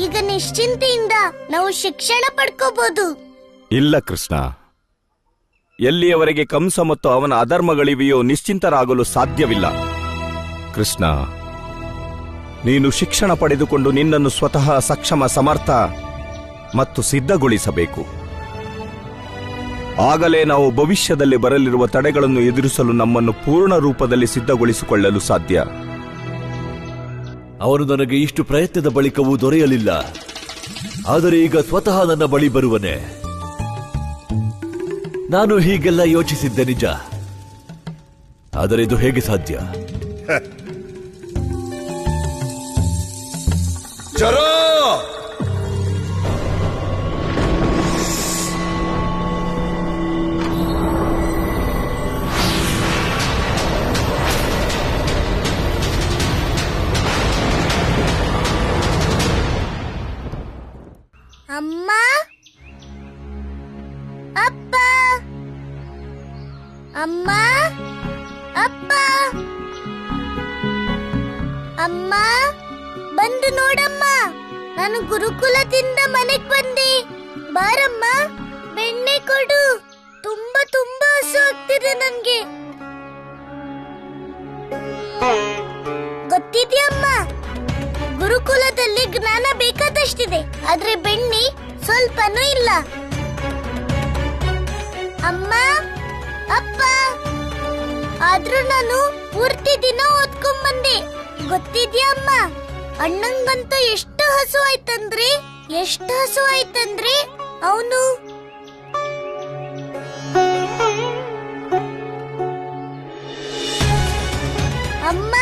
ಈಗ ನಿಶ್ಚಿಂತೆಯಿಂದ ನಾವು ಶಿಕ್ಷಣ ಪಡ್ಕೋಬಹುದು. ಇಲ್ಲ ಕೃಷ್ಣ, ಎಲ್ಲಿಯವರೆಗೆ ಕಂಸ ಮತ್ತು ಅವನ ಅಧರ್ಮಗಳಿವೆಯೋ ನಿಶ್ಚಿಂತರಾಗಲು ಸಾಧ್ಯವಿಲ್ಲ. ಕೃಷ್ಣ, ನೀನು ಶಿಕ್ಷಣ ಪಡೆದುಕೊಂಡು ನಿನ್ನನ್ನು ಸ್ವತಃ ಸಕ್ಷಮ, ಸಮರ್ಥ ಮತ್ತು ಸಿದ್ಧಗೊಳಿಸಬೇಕು. ಆಗಲೇ ನಾವು ಭವಿಷ್ಯದಲ್ಲಿ ಬರಲಿರುವ ತಡೆಗಳನ್ನು ಎದುರಿಸಲು ನಮ್ಮನ್ನು ಪೂರ್ಣ ರೂಪದಲ್ಲಿ ಸಿದ್ಧಗೊಳಿಸಿಕೊಳ್ಳಲು ಸಾಧ್ಯ. ಅವನು ನನಗೆ ಇಷ್ಟು ಪ್ರಯತ್ನದ ಬಳಿಕವೂ ದೊರೆಯಲಿಲ್ಲ, ಆದರೆ ಈಗ ಸ್ವತಃ ನನ್ನ ಬಳಿ ಬರುವನೆ. ನಾನು ಹೀಗೆಲ್ಲ ಯೋಚಿಸಿದ್ದೆ ನಿಜ, ಆದರೆ ಇದು ಹೇಗೆ ಸಾಧ್ಯ? ಜರಾ, ಅಮ್ಮ, ಅಪ್ಪ, ಅಮ್ಮ, ಅಪ್ಪ, ಅಮ್ಮ, ಬಂದು ನೋಡಮ್ಮ, ನಾನು ಗುರುಕುಲದಿಂದ ಮನೆಗ್ ಬಂದೆ. ಬಾರಮ್ಮ, ಬೆಣ್ಣೆ ಕೊಡು. ತುಂಬಾ ತುಂಬಾ ಹಸು ಆಗ್ತಿದೆ ನನ್ಗೆ. ಗೊತ್ತಿದ್ಯಮ್ಮ, ಗುರುಕುಲದಲ್ಲಿ ಜ್ಞಾನ ಬೇಕಾದಷ್ಟಿದೆ, ಆದ್ರೆ ಬೆಣ್ಣೆ ಸ್ವಲ್ಪನೂ ಇಲ್ಲ. ಅಮ್ಮ, ಅಪ್ಪ, ಆದ್ರೂ ನಾನು ಪೂರ್ತಿ ದಿನ ಓದ್ಕೊಂಡ್ಬಂದೆ. ಗೊತ್ತಿದ್ಯಾ ಅಮ್ಮ, ಅಣ್ಣಂಗಂತೂ ಎಷ್ಟು ಹಸು ಆಯ್ತಂದ್ರೆ ಅವನು ಅಮ್ಮ,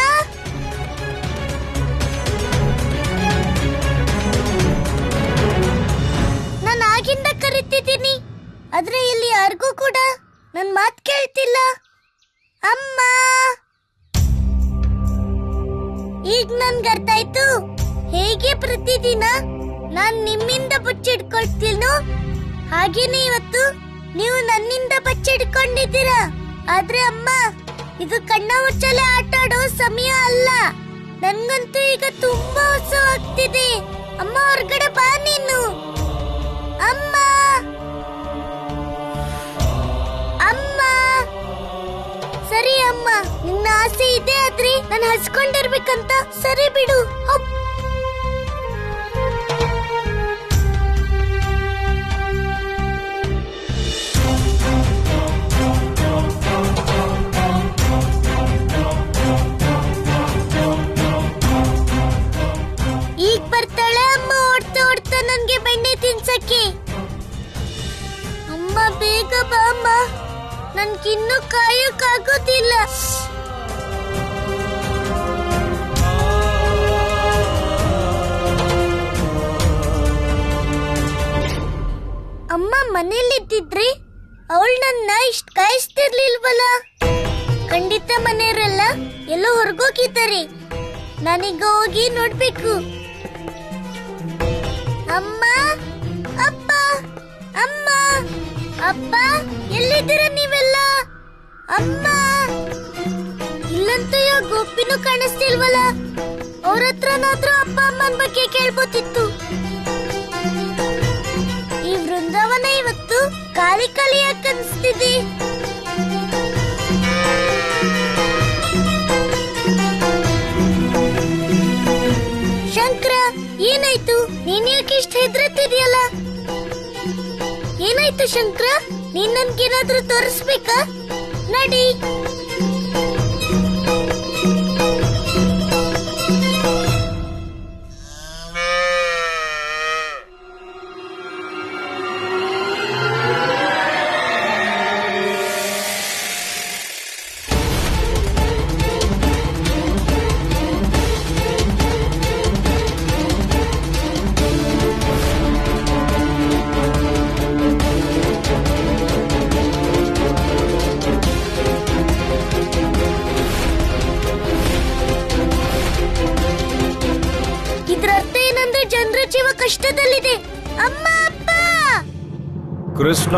ನಾನು ಆಗಿಂದ ಕರಿತಿದ್ದೀನಿ, ಆದ್ರೆ ಇಲ್ಲಿ ಯಾರಿಗೂ ಕೂಡ ನನ್ ಮಾತ್ ಕೇಳ್ತಿಲ್ಲ. ಅಮ್ಮ, ಈಗ ನನ್ಗೆ ಅರ್ಥ ಆಯ್ತು ಹೇಗೆ ಪ್ರತಿದಿನ ನಾನ್ ನಿಮ್ಮಿಂದ ಬಚ್ಚಿಡ್ಕೊಳ್ತೀನೋ ಹಾಗೇನೆ ಇವತ್ತು ನೀವು ನನ್ನಿಂದ ಬಚ್ಚಿಡ್ಕೊಂಡಿದ್ದೀರಾ. ಆದ್ರೆ ಅಮ್ಮ, ಇದು ಕಣ್ಣ ಮುಚ್ಚಲೆ ಆಟ ಆಡೋ ಸಮಯ ಅಲ್ಲ. ನನ್ಗಂತೂ ಈಗ ತುಂಬಾ ಉತ್ಸವಾಗ್ತಿದೆ. ಅಮ್ಮ, ಹೊರಗಡೆ ಬಾ ನೀನು. ಅಮ್ಮ, ಅಮ್ಮ. ಸರಿ ಅಮ್ಮ, ನಿನ್ನ ಆಸೆ ಇದೆ, ಆದ್ರೆ ನಾನು ಹಸ್ಕೊಂಡಿರ್ಬೇಕಂತ. ಸರಿ ಬಿಡು. ಈಗ ಬರ್ತಾಳೆ ಅಮ್ಮ, ಓಡ್ತಾ ಓಡ್ತಾ ನನ್ಗೆ ಬೆಣ್ಣೆ ತಿನ್ಸಕ್ಕೆ. ಅಮ್ಮ, ಬೇಗ ಬಾ ಅಮ್ಮ, ನನ್ಗಿನ್ನೂ ಕಾಯಕ್ಕಾಗೋದಿಲ್ಲ. ಅಮ್ಮ ಮನೇಲಿದ್ದಿದ್ರೆ ಅವಳು ನನ್ನ ಇಷ್ಟ ಕಾಯಿಸ್ತಿರ್ಲಿಲ್ವಲ್ಲ. ಖಂಡಿತ ಮನೆಯವರೆಲ್ಲ ಎಲ್ಲೋ ಹೊರಗೋಗಿದ್ದಾರೆ. ನಾನೀಗ ಹೋಗಿ ನೋಡ್ಬೇಕು. ಅಮ್ಮ, ಅಪ್ಪ, ಅಮ್ಮ, ಅಪ್ಪ, ಎಲ್ಲಿದ್ದೀರ ನೀವೆಲ್ಲ? ಅಮ್ಮ, ಇಲ್ಲಂತೂ ಯಾವ ಗೋಪಿನೂ ಕಾಣಿಸ್ತಿಲ್ವಲ್ಲ. ಅವ್ರ ಹತ್ರನಾದ್ರೂ ಅಪ್ಪ ಅಮ್ಮನ ಬಗ್ಗೆ ಕೇಳ್ಬೋತಿತ್ತು. ಈ ವೃಂದಾವನ ಇವತ್ತು ಖಾಲಿ ಖಾಲಿಯಾಗಿ ಕಾಣಿಸ್ತಿದೆ. ಶಂಕರ, ಏನಾಯ್ತು? ನೀನ್ ಯಾಕೆ ಇಷ್ಟ ಹೆದರ್ತಿದ್ಯಲ್ಲ? ಏನಾಯ್ತು ಶಂಕರ? ನೀನ್ ನನ್ಗೇನಾದ್ರೂ ತೋರಿಸ್ಬೇಕಾ? ನಡಿ. ಕಷ್ಟದಲ್ಲಿದೆ. ಅಮ್ಮ, ಅಪ್ಪ. ಕೃಷ್ಣ,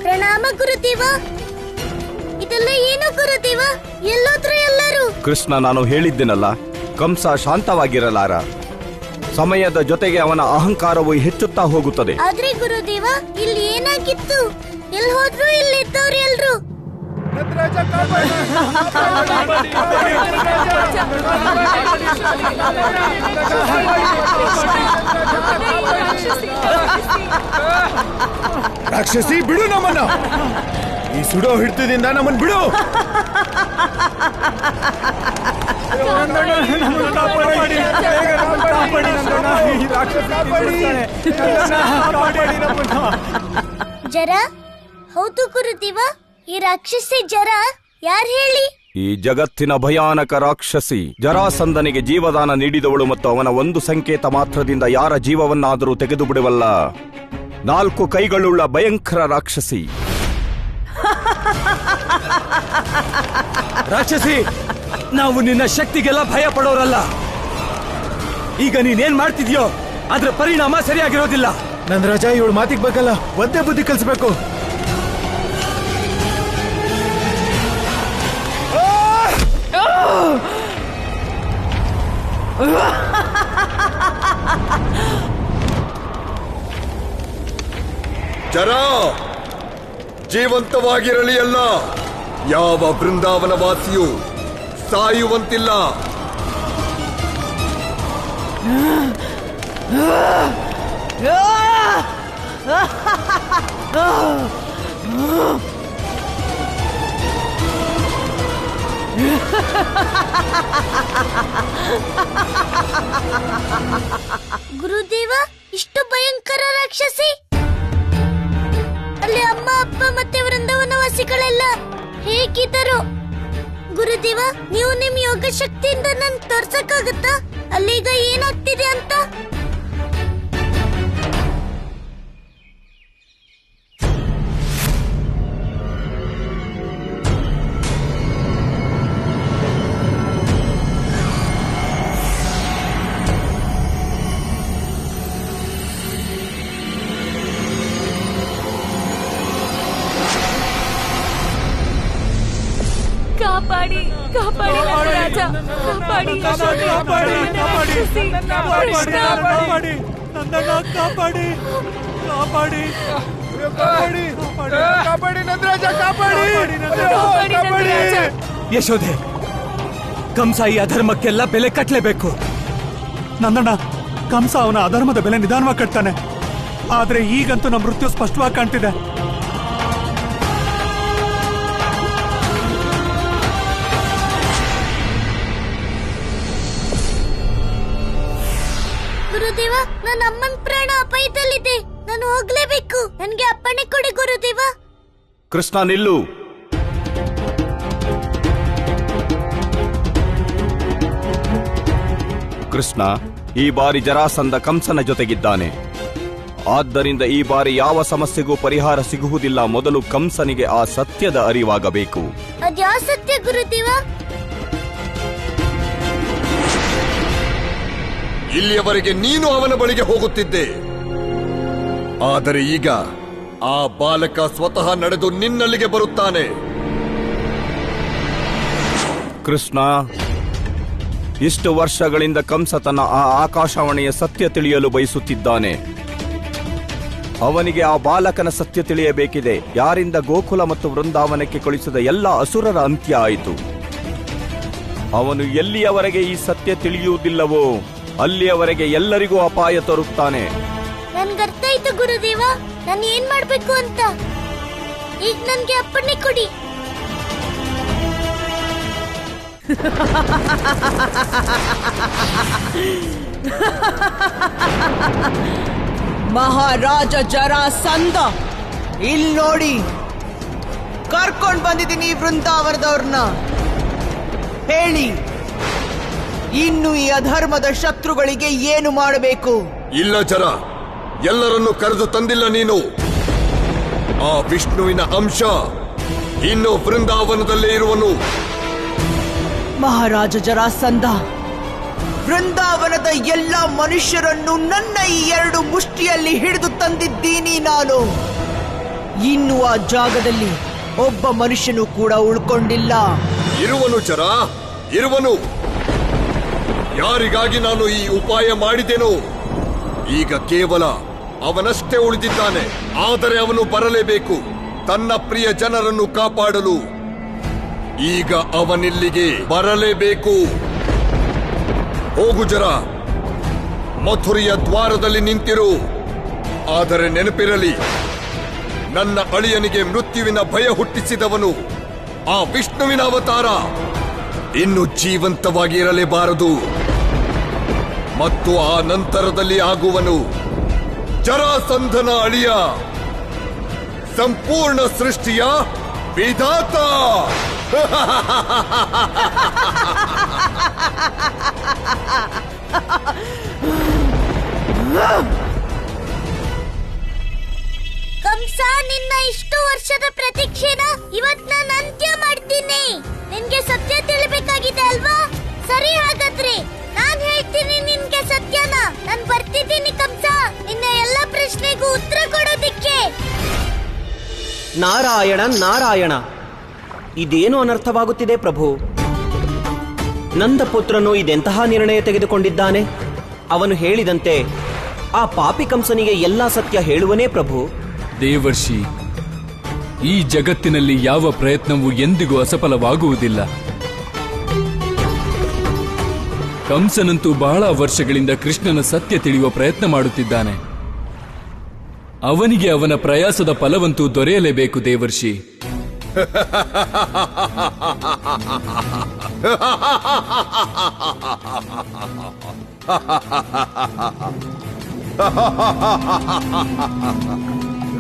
ಪ್ರಣಾಮ ಗುರುದೇವ. ಇದೆಲ್ಲ ಏನು ಗುರುದೇವ? ಎಲ್ಲೋದ್ರು ಎಲ್ಲರೂ? ಕೃಷ್ಣ, ನಾನು ಹೇಳಿದ್ದೆನಲ್ಲ, ಕಂಸ ಶಾಂತವಾಗಿರಲಾರ. ಸಮಯದ ಜೊತೆಗೆ ಅವನ ಅಹಂಕಾರವು ಹೆಚ್ಚುತ್ತಾ ಹೋಗುತ್ತದೆ. ಆದ್ರೆ ಗುರುದೇವ, ಇಲ್ಲಿ ಏನಾಗಿತ್ತು? ಎಲ್ಲಿ ಹೋದ್ರು ಇಲ್ಲಿದ್ದವ್ರು ಎಲ್ರು? ರಾಕ್ಷಸಿ, ಬಿಡು ನಮ್ಮನ್ನ. ಈ ಸುಡೋ ಹಿಡಿತದಿಂದ ನಮ್ಮನ್ನ ಬಿಡು. ಜರ? ಹೌದು ಗುರುದೇವ, ಈ ರಾಕ್ಷಸಿ ಜರ ಯಾರು ಹೇಳಿ? ಈ ಜಗತ್ತಿನ ಭಯಾನಕ ರಾಕ್ಷಸಿ ಜರಾಸಂಧನಿಗೆ ಜೀವದಾನ ನೀಡಿದವಳು ಮತ್ತು ಅವನ ಒಂದು ಸಂಕೇತ ಮಾತ್ರದಿಂದ ಯಾರ ಜೀವವನ್ನಾದರೂ ತೆಗೆದು ಬಿಡುವಲ್ಲ 4 ಕೈಗಳುಳ್ಳ ಭಯಂಕರ ರಾಕ್ಷಸಿ. ರಾಕ್ಷಸಿ, ನಾವು ನಿನ್ನ ಶಕ್ತಿಗೆಲ್ಲ ಭಯ ಪಡೋರಲ್ಲ. ಈಗ ನೀನೇನ್ ಮಾಡ್ತಿದ್ಯೋ ಅದ್ರ ಪರಿಣಾಮ ಸರಿಯಾಗಿರೋದಿಲ್ಲ. ನನ್ ರಾಜ, ಇವಳು ಮಾತಿಗೆ ಬೇಕಲ್ಲ, ಒಂದೇ ಬುದ್ಧಿ ಕಲಿಸ್ಬೇಕು. ಜರ ಜೀವಂತವಾಗಿರಲಿ ಅಲ್ಲ, ಯಾವ ಬೃಂದಾವನ ವಾಸಿಯು ಸಾಯುವಂತಿಲ್ಲ. ಗುರುದೇವ, ಇಷ್ಟು ಭಯಂಕರ ರಾಕ್ಷಸಿ? ಅಲ್ಲಿ ಅಮ್ಮ ಅಪ್ಪ ಮತ್ತೆ ವೃಂದಾವನವಾಸಿಗಳೆಲ್ಲ ಹೇಗಿದ್ದರು? ಗುರುದೇವ, ನೀವು ನಿಮ್ ಯೋಗ ಶಕ್ತಿಯಿಂದ ನನ್ ತೋರ್ಸಕ್ಕಾಗತ್ತಾ ಅಲ್ಲೀಗ ಏನಾಗ್ತಿದೆ ಅಂತ? ಕಾಪಾಡಿ ಕಾಪಾಡಿ ನನ್ನ ರಾಜ, ಕಾಪಾಡಿ ಕಾಪಾಡಿ ಕಾಪಾಡಿ ಕಾಪಾಡಿ ಕಾಪಾಡಿ ನಂದಣ್ಣ, ಕಾಪಾಡಿ ಕಾಪಾಡಿ ಕಾಪಾಡಿ ಕಾಪಾಡಿ ನಂದರಾಜ, ಕಾಪಾಡಿ ಕಾಪಾಡಿ. ಯಶೋದೆ, ಕಂಸ ಈ ಅಧರ್ಮಕ್ಕೆಲ್ಲ ಬೆಲೆ ಕಟ್ಟಲೇಬೇಕು. ನಂದಣ್ಣ, ಕಂಸ ಅವನ ಅಧರ್ಮದ ಬೆಲೆ ನಿಧಾನವಾಗಿ ಕಟ್ತಾನೆ. ಆದ್ರೆ ಈಗಂತೂ ನಮ್ಮ ಮೃತ್ಯು ಸ್ಪಷ್ಟವಾಗಿ ಕಾಣ್ತಿದೆ. ಗುರುದೇವ, ನನ್ನ ಅಮ್ಮನ ಪ್ರಾಣ ಅಪಾಯದಲ್ಲಿದೆ. ನಾನು ಹೋಗ್ಲೇಬೇಕು. ನನ್ಗೆ ಅಪ್ಪಣೆ ಕೊಡಿ ಗುರುದೇವ. ಕೃಷ್ಣ, ನಿಲ್ಲು. ಕೃಷ್ಣ, ಈ ಬಾರಿ ಜರಾಸಂಧ ಕಂಸನ ಜೊತೆಗಿದ್ದಾನೆ. ಆದ್ದರಿಂದ ಈ ಬಾರಿ ಯಾವ ಸಮಸ್ಯೆಗೂ ಪರಿಹಾರ ಸಿಗುವುದಿಲ್ಲ. ಮೊದಲು ಕಂಸನಿಗೆ ಆ ಸತ್ಯದ ಅರಿವಾಗಬೇಕು. ಅದ್ಯಾವ ಸತ್ಯ ಗುರುದೇವ? ಇಲ್ಲಿಯವರೆಗೆ ನೀನು ಅವನ ಬಳಿಗೆ ಹೋಗುತ್ತಿದ್ದೆ, ಆದರೆ ಈಗ ಆ ಬಾಲಕ ಸ್ವತಃ ನಡೆದು ನಿನ್ನಲ್ಲಿಗೆ ಬರುತ್ತಾನೆ. ಕೃಷ್ಣ, ಇಷ್ಟು ವರ್ಷಗಳಿಂದ ಕಂಸ ತನ್ನ ಆ ಆಕಾಶವಾಣಿಯ ಸತ್ಯ ತಿಳಿಯಲು ಬಯಸುತ್ತಿದ್ದಾನೆ. ಅವನಿಗೆ ಆ ಬಾಲಕನ ಸತ್ಯ ತಿಳಿಯಬೇಕಿದೆ. ಯಾರಿಂದ ಗೋಕುಲ ಮತ್ತು ವೃಂದಾವನಕ್ಕೆ ಕಳುಹಿಸಿದ ಎಲ್ಲ ಅಸುರರ ಅಂತ್ಯ ಆಯಿತು. ಅವನು ಎಲ್ಲಿಯವರೆಗೆ ಈ ಸತ್ಯ ತಿಳಿಯುವುದಿಲ್ಲವೋ ಅಲ್ಲಿಯವರೆಗೆ ಎಲ್ಲರಿಗೂ ಅಪಾಯ ತರುತ್ತಾನೆ. ನನ್ಗರ್ಥ ಆಯ್ತು ಗುರುದೇವ. ನಾನು ಏನ್ ಮಾಡ್ಬೇಕು ಅಂತ. ಈಗ ನನ್ಗೆ ಅಪ್ಪಣೆ ಕೊಡಿ. ಮಹಾರಾಜ ಜರಾಸಂಧ, ಇಲ್ಲಿ ನೋಡಿ, ಕರ್ಕೊಂಡ್ ಬಂದಿದ್ದೀನಿ ವೃಂದಾವನದವ್ರನ್ನ. ಹೇಳಿ, ಇನ್ನು ಈ ಅಧರ್ಮದ ಶತ್ರುಗಳಿಗೆ ಏನು ಮಾಡಬೇಕು? ಇಲ್ಲ ಜರ, ಎಲ್ಲರನ್ನು ಕರೆದು ತಂದಿಲ್ಲ ನೀನು. ಆ ವಿಷ್ಣುವಿನ ಅಂಶ ಇನ್ನು ವೃಂದಾವನದಲ್ಲೇ ಇರುವನು. ಮಹಾರಾಜ ಜರಾಸಂಧ, ವೃಂದಾವನದ ಎಲ್ಲ ಮನುಷ್ಯರನ್ನು ನನ್ನ ಈ 2 ಮುಷ್ಟಿಯಲ್ಲಿ ಹಿಡಿದು ತಂದಿದ್ದೀನಿ ನಾನು. ಇನ್ನು ಆ ಜಾಗದಲ್ಲಿ ಒಬ್ಬ ಮನುಷ್ಯನು ಕೂಡ ಉಳ್ಕೊಂಡಿಲ್ಲ. ಇರುವನು ಜರ, ಇರುವನು. ಯಾರಿಗಾಗಿ ನಾನು ಈ ಉಪಾಯ ಮಾಡಿದೆನೋ ಈಗ ಕೇವಲ ಅವನಷ್ಟೇ ಉಳಿದಿದ್ದಾನೆ. ಆದರೆ ಅವನು ಬರಲೇಬೇಕು ತನ್ನ ಪ್ರಿಯ ಜನರನ್ನು ಕಾಪಾಡಲು. ಈಗ ಅವನಿಲ್ಲಿಗೆ ಬರಲೇಬೇಕು. ಹೋಗು ಜರ, ಮಥುರೆಯ ದ್ವಾರದಲ್ಲಿ ನಿಂತಿರು. ಆದರೆ ನೆನಪಿರಲಿ, ನನ್ನ ಅಳಿಯನಿಗೆ ಮೃತ್ಯುವಿನ ಭಯ ಹುಟ್ಟಿಸಿದವನು ಆ ವಿಷ್ಣುವಿನ ಅವತಾರ ಇನ್ನು ಜೀವಂತವಾಗಿ ಇರಲೇಬಾರದು. ಮತ್ತು ಆ ನಂತರದಲ್ಲಿ ಆಗುವನು ಜರಾಸಂಧನ ಅಳಿಯ, ಸಂಪೂರ್ಣ ಸೃಷ್ಟಿಯ ವಿಧಾತ. ಕಂಸ, ನಿನ್ನ ಇಷ್ಟು ವರ್ಷದ ಪ್ರತೀಕ್ಷೆನ ಇವತ್ ನಾನು ಅಂತ್ಯ ಮಾಡ್ತೀನಿ. ನಿನ್ಗೆ ಸತ್ಯ ತಿಳಿಬೇಕಾಗಿದೆ ಅಲ್ವಾ? ಸರಿ, ಹಾಗಾದ್ರೆ ನಾನ್ ಹೇಳ್ತೀನಿ ನಿನ್ಗೆ ಸತ್ಯನ. ನಾನ್ ಬರ್ತಿದ್ದೀನಿ ಕಂಸ, ನಿನ್ನ ಎಲ್ಲ ಪ್ರಶ್ನೆಗೂ ಉತ್ತರ ಕೊಡೋದಿಕ್ಕೆ. ನಾರಾಯಣ ನಾರಾಯಣ, ಇದೇನು ಅನರ್ಥವಾಗುತ್ತಿದೆ ಪ್ರಭು? ನಂದ ಪುತ್ರನು ಇದೆಂತಹ ನಿರ್ಣಯ ತೆಗೆದುಕೊಂಡಿದ್ದಾನೆ? ಅವನು ಹೇಳಿದಂತೆ ಆ ಪಾಪಿ ಕಂಸನಿಗೆ ಎಲ್ಲಾ ಸತ್ಯ ಹೇಳುವನೇ ಪ್ರಭು. ದೇವರ್ಷಿ, ಈ ಜಗತ್ತಿನಲ್ಲಿ ಯಾವ ಪ್ರಯತ್ನವೂ ಎಂದಿಗೂ ಅಸಫಲವಾಗುವುದಿಲ್ಲ. ಕಂಸನಂತೂ ಬಹಳ ವರ್ಷಗಳಿಂದ ಕೃಷ್ಣನ ಸತ್ಯ ತಿಳಿಯುವ ಪ್ರಯತ್ನ ಮಾಡುತ್ತಿದ್ದಾನೆ. ಅವನಿಗೆ ಅವನ ಪ್ರಯಾಸದ ಫಲವಂತೂ ದೊರೆಯಲೇಬೇಕು ದೇವರ್ಷಿ.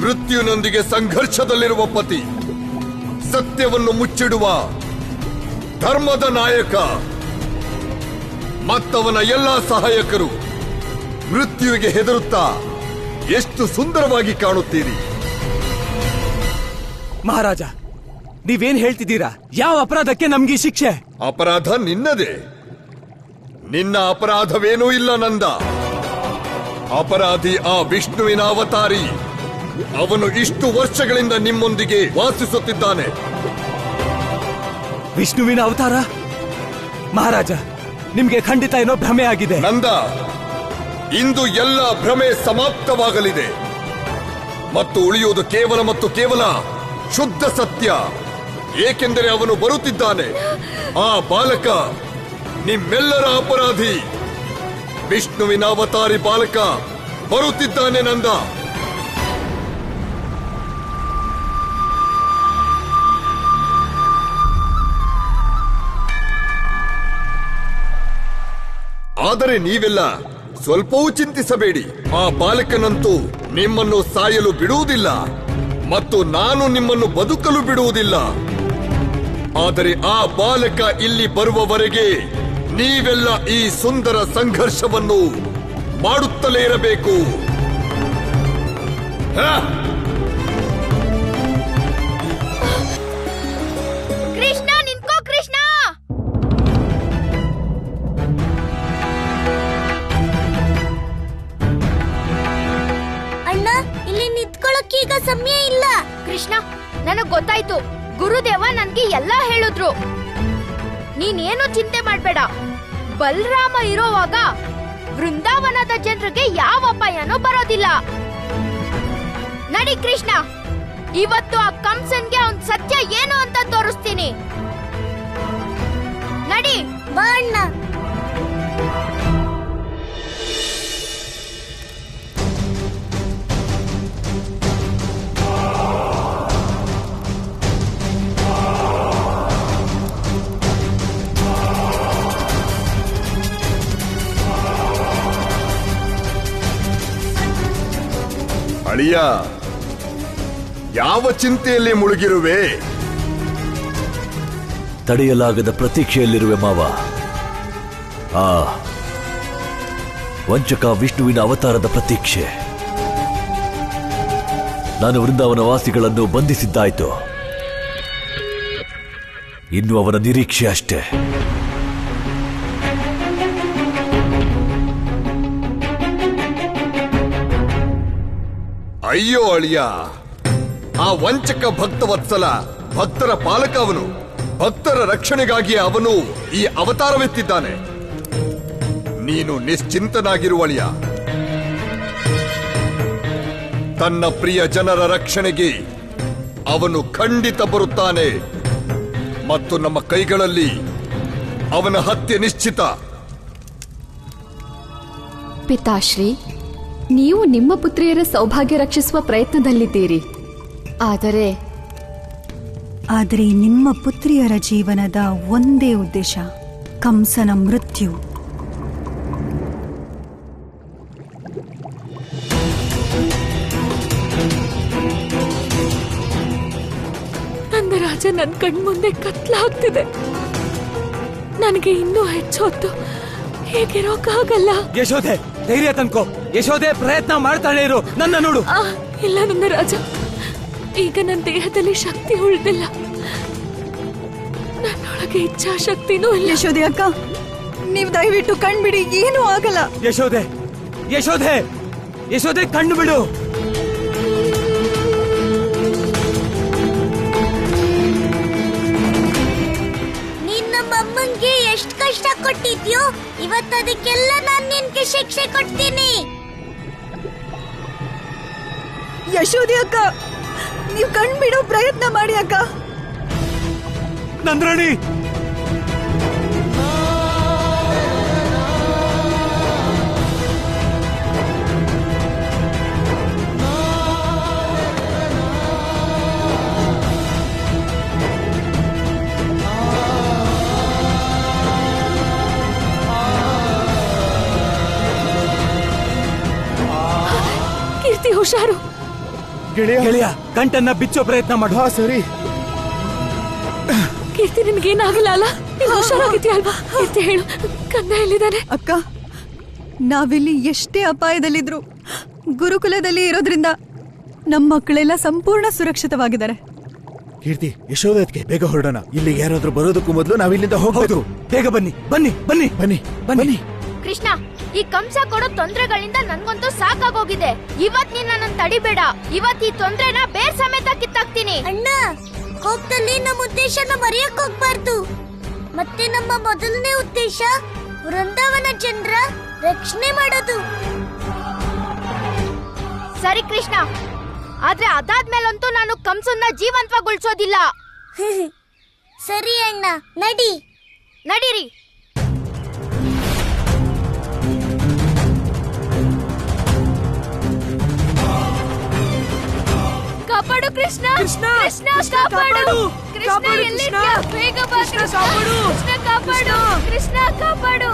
ಮೃತ್ಯುನೊಂದಿಗೆ ಸಂಘರ್ಷದಲ್ಲಿರುವ ಪತಿ, ಸತ್ಯವನ್ನು ಮುಚ್ಚಿಡುವ ಧರ್ಮದ ನಾಯಕ ಮತ್ತವನ ಎಲ್ಲಾ ಸಹಾಯಕರು ಮೃತ್ಯುವಿಗೆ ಹೆದರುತ್ತಾ ಎಷ್ಟು ಸುಂದರವಾಗಿ ಕಾಣುತ್ತೀರಿ. ಮಹಾರಾಜ, ನೀವೇನ್ ಹೇಳ್ತಿದ್ದೀರಾ? ಯಾವ ಅಪರಾಧಕ್ಕೆ ನಮ್ಗೆ ಶಿಕ್ಷೆ? ಅಪರಾಧ ನಿನ್ನದೇ. ನಿನ್ನ ಅಪರಾಧವೇನೂ ಇಲ್ಲ ನಂದ. ಅಪರಾಧಿ ಆ ವಿಷ್ಣುವಿನ ಅವತಾರಿ. ಅವನು ಇಷ್ಟು ವರ್ಷಗಳಿಂದ ನಿಮ್ಮೊಂದಿಗೆ ವಾಸಿಸುತ್ತಿದ್ದಾನೆ. ವಿಷ್ಣುವಿನ ಅವತಾರ? ಮಹಾರಾಜ, ನಿಮ್ಗೆ ಖಂಡಿತ ಏನೋ ಭ್ರಮೆ ಆಗಿದೆ. ನಂದ, ಇಂದು ಎಲ್ಲ ಭ್ರಮೆ ಸಮಾಪ್ತವಾಗಲಿದೆ ಮತ್ತು ಉಳಿಯುವುದು ಕೇವಲ ಮತ್ತು ಕೇವಲ ಶುದ್ಧ ಸತ್ಯ. ಏಕೆಂದರೆ ಅವನು ಬರುತ್ತಿದ್ದಾನೆ. ಆ ಬಾಲಕ ನಿಮ್ಮೆಲ್ಲರ ಅಪರಾಧಿ. ವಿಷ್ಣುವಿನ ಅವತಾರಿ ಬಾಲಕ ಬರುತ್ತಿದ್ದಾನೆ ನಂದ. ಆದರೆ ನೀವೆಲ್ಲ ಸ್ವಲ್ಪವೂ ಚಿಂತಿಸಬೇಡಿ. ಆ ಬಾಲಕನಂತೂ ನಿಮ್ಮನ್ನು ಸಾಯಲು ಬಿಡುವುದಿಲ್ಲ ಮತ್ತು ನಾನು ನಿಮ್ಮನ್ನು ಬದುಕಲು ಬಿಡುವುದಿಲ್ಲ. ಆದರೆ ಆ ಬಾಲಕ ಇಲ್ಲಿ ಬರುವವರೆಗೆ ನೀವೆಲ್ಲ ಈ ಸುಂದರ ಸಂಘರ್ಷವನ್ನು ಮಾಡುತ್ತಲೇ ಇರಬೇಕು. ಕೃಷ್ಣ, ನಿಂತ್ಕೋ ಕೃಷ್ಣ. ಅಣ್ಣ, ಇಲ್ಲಿ ನಿಂತ್ಕೊಳ್ಳೋಕೀಗ ಸಮಯ ಇಲ್ಲ. ಕೃಷ್ಣ, ನನಗ್ ಗೊತ್ತಾಯ್ತು. ಗುರುದೇವ ನನ್ಗೆ ಎಲ್ಲಾ ಹೇಳಿದ್ರು. ನೀನೇನು ಚಿಂತೆ ಮಾಡ್ಬೇಡ. ಬಲರಾಮ ಇರೋವಾಗ ವೃಂದಾವನದ ಜನರಿಗೆ ಯಾವ ಅಪಾಯನೂ ಬರೋದಿಲ್ಲ. ನಡಿ ಕೃಷ್ಣ, ಇವತ್ತು ಆ ಕಂಸನ್ಗೆ ಅವನ್ ಸತ್ಯ ಏನು ಅಂತ ತೋರಿಸ್ತೀನಿ. ನಡಿ. ಬಾ ಅಣ್ಣ. ಅಳಿಯ, ಯಾವ ಚಿಂತೆಯಲ್ಲಿ ಮುಳುಗಿರುವೆ? ತಡೆಯಲಾಗದ ಪ್ರತೀಕ್ಷೆಯಲ್ಲಿರುವೆ ಮಾವ. ಆ ವಂಚಕ ವಿಷ್ಣುವಿನ ಅವತಾರದ ಪ್ರತೀಕ್ಷೆ. ನಾನು ವೃಂದಾವನ ವಾಸಿಗಳನ್ನು ಬಂಧಿಸಿದ್ದಾಯ್ತು. ಇನ್ನು ಅವನ ನಿರೀಕ್ಷೆ ಅಷ್ಟೇ. ಅಯ್ಯೋ ಅಳಿಯ, ಆ ವಂಚಕ ಭಕ್ತವತ್ಸಲ, ಭಕ್ತರ ಪಾಲಕ ಅವನು. ಭಕ್ತರ ರಕ್ಷಣೆಗಾಗಿ ಅವನು ಈ ಅವತಾರವೆತ್ತಿದ್ದಾನೆ. ನೀನು ನಿಶ್ಚಿಂತನಾಗಿರುವ ಅಳಿಯ. ತನ್ನ ಪ್ರಿಯ ಜನರ ರಕ್ಷಣೆಗೆ ಅವನು ಖಂಡಿತ ಬರುತ್ತಾನೆ ಮತ್ತು ನಮ್ಮ ಕೈಗಳಲ್ಲಿ ಅವನ ಹತ್ಯೆ ನಿಶ್ಚಿತ. ಪಿತಾಶ್ರೀ, ನೀವು ನಿಮ್ಮ ಪುತ್ರಿಯರ ಸೌಭಾಗ್ಯ ರಕ್ಷಿಸುವ ಪ್ರಯತ್ನದಲ್ಲಿದ್ದೀರಿ. ಆದರೆ ನಿಮ್ಮ ಪುತ್ರಿಯರ ಜೀವನದ ಒಂದೇ ಉದ್ದೇಶ ಕಂಸನ ಮೃತ್ಯು. ನನ್ನ ರಾಜ ನನ್ನ ಕಣ್ಮುಂದೆ ಕತ್ಲಾಗ್ತಿದೆ. ನನಗೆ ಇನ್ನೂ ಹೆಚ್ಚು ಹೊತ್ತು ಹೇಗಿರೋಕ್ಕಾಗಲ್ಲ. ಯಶೋದೆ, ಧೈರ್ಯ ತನ್ಕೋ. ಯಶೋದೆ, ಪ್ರಯತ್ನ ಮಾಡ್ತಾಳೆ ಇರು. ನನ್ನ ನೋಡು. ಇಲ್ಲ ನನ್ನ ರಾಜ, ಈಗ ನನ್ನ ದೇಹದಲ್ಲಿ ಶಕ್ತಿ ಉಳಿದಿಲ್ಲ. ನನ್ನೊಳಗೆ ಇಚ್ಛಾಶಕ್ತಿನೂ ಇಲ್ಲ. ಯಶೋದೆ ಅಕ್ಕ, ನೀವು ದಯವಿಟ್ಟು ಕಣ್ಬಿಡಿ, ಏನೂ ಆಗಲ್ಲ. ಯಶೋದೆ, ಯಶೋದೆ, ಯಶೋದೆ, ಕಣ್ಣು ಬಿಡು. ನೀನ್ ನಮ್ಮ ಅಮ್ಮನ್ಗೆ ಎಷ್ಟು ಕಷ್ಟ ಕೊಟ್ಟಿದ್ಯೋ ಇವತ್ತದಕ್ಕೆಲ್ಲ ನಾನ್ ನಿನ್ಗೆ ಶಿಕ್ಷೆ ಕೊಡ್ತೀನಿ. ಯಶೋದಿ ಅಕ್ಕ, ನೀವು ಕಣ್ ಬಿಡೋ ಪ್ರಯತ್ನ ಮಾಡಿ ಅಕ್ಕ. ನಂದ್ರಾಣಿ, ಕೀರ್ತಿ ಹುಷಾರು. ಗೆಳೆಯ ಗಂಟನ್ನ ಬಿಚ್ಚೋ ಪ್ರಯತ್ನ ಮಾಡು. ಹಾ ಸರಿ. ಕೀರ್ತಿ ನಿನ್ಗೇನಾಗಿಲ್ಲ ಅಲ್ಲ? ನೀನ್ ಹುಷಾರಾಗಿದ್ಯಾ ಅಲ್ವಾ? ಕೀರ್ತಿ ಹೇಳು, ಕಂದ ಎಲ್ಲಿದ್ದಾನೆ? ಅಕ್ಕ, ನಾವಿಲ್ಲಿ ಎಷ್ಟೇ ಅಪಾಯದಲ್ಲಿದ್ರು ಗುರುಕುಲದಲ್ಲಿ ಇರೋದ್ರಿಂದ ನಮ್ಮ ಮಕ್ಕಳೆಲ್ಲ ಸಂಪೂರ್ಣ ಸುರಕ್ಷಿತವಾಗಿದ್ದಾರೆ. ಕೀರ್ತಿ, ಯಶೋದತ್ಗೆ ಬೇಗ ಹೊರಡೋಣ. ಇಲ್ಲಿಗೆ ಯಾರಾದ್ರೂ ಬರೋದಕ್ಕೂ ಮೊದಲು ನಾವಿಲ್ಲಿಂದ ಹೋಗ್ಬೋದು. ಬೇಗ ಬನ್ನಿ ಬನ್ನಿ ಬನ್ನಿ ಬನ್ನಿ ಬನ್ನಿ. ಕೃಷ್ಣ, ಈ ಕಂಸ ಕೊಡೋ ತೊಂದ್ರೆಗಳಿಂದ ನನ್ಗಂತೂ ಸಾಕಾಗೋಗಿದೆ. ಇವತ್ ನೀನ್ ನನ್ನ ತಡಿಬೇಡ. ಇವತ್ ಈ ತೊಂದ್ರೆನ ಬೇರ್ ಸಮೇತ ಕಿತ್ತಾಕ್ತೀನಿ. ಅಣ್ಣ, ಕೋಪದಲ್ಲಿ ನಮ್ಮ ಉದ್ದೇಶನ ಮರೆಯಕ್ ಹೋಗ್ಬಾರ್ದು. ಮತ್ತೆ ನಮ್ಮ ಮೊದಲನೇ ಉದ್ದೇಶ ವೃಂದಾವನ ಜನರ ರಕ್ಷಣೆ ಮಾಡೋದು. ಸರಿ ಕೃಷ್ಣ, ಆದ್ರೆ ಅದಾದ್ಮೇಲಂತೂ ನಾನು ಕಂಸನ್ನ ಜೀವಂತಗೊಳಿಸೋದಿಲ್ಲ. ಸರಿ ಅಣ್ಣ, ನಡಿ. ನಡೀರಿ. ಕಾಪಾಡು ಕೃಷ್ಣ, ಕೃಷ್ಣ ಕಾಪಾಡು, ಕೃಷ್ಣ ಎಲ್ಲಿದ್ಯಾ? ಬೇಗ ಬಾ ಕೃಷ್ಣ, ಕೃಷ್ಣ ಕಾಪಾಡು, ಕೃಷ್ಣ ಕಾಪಾಡು.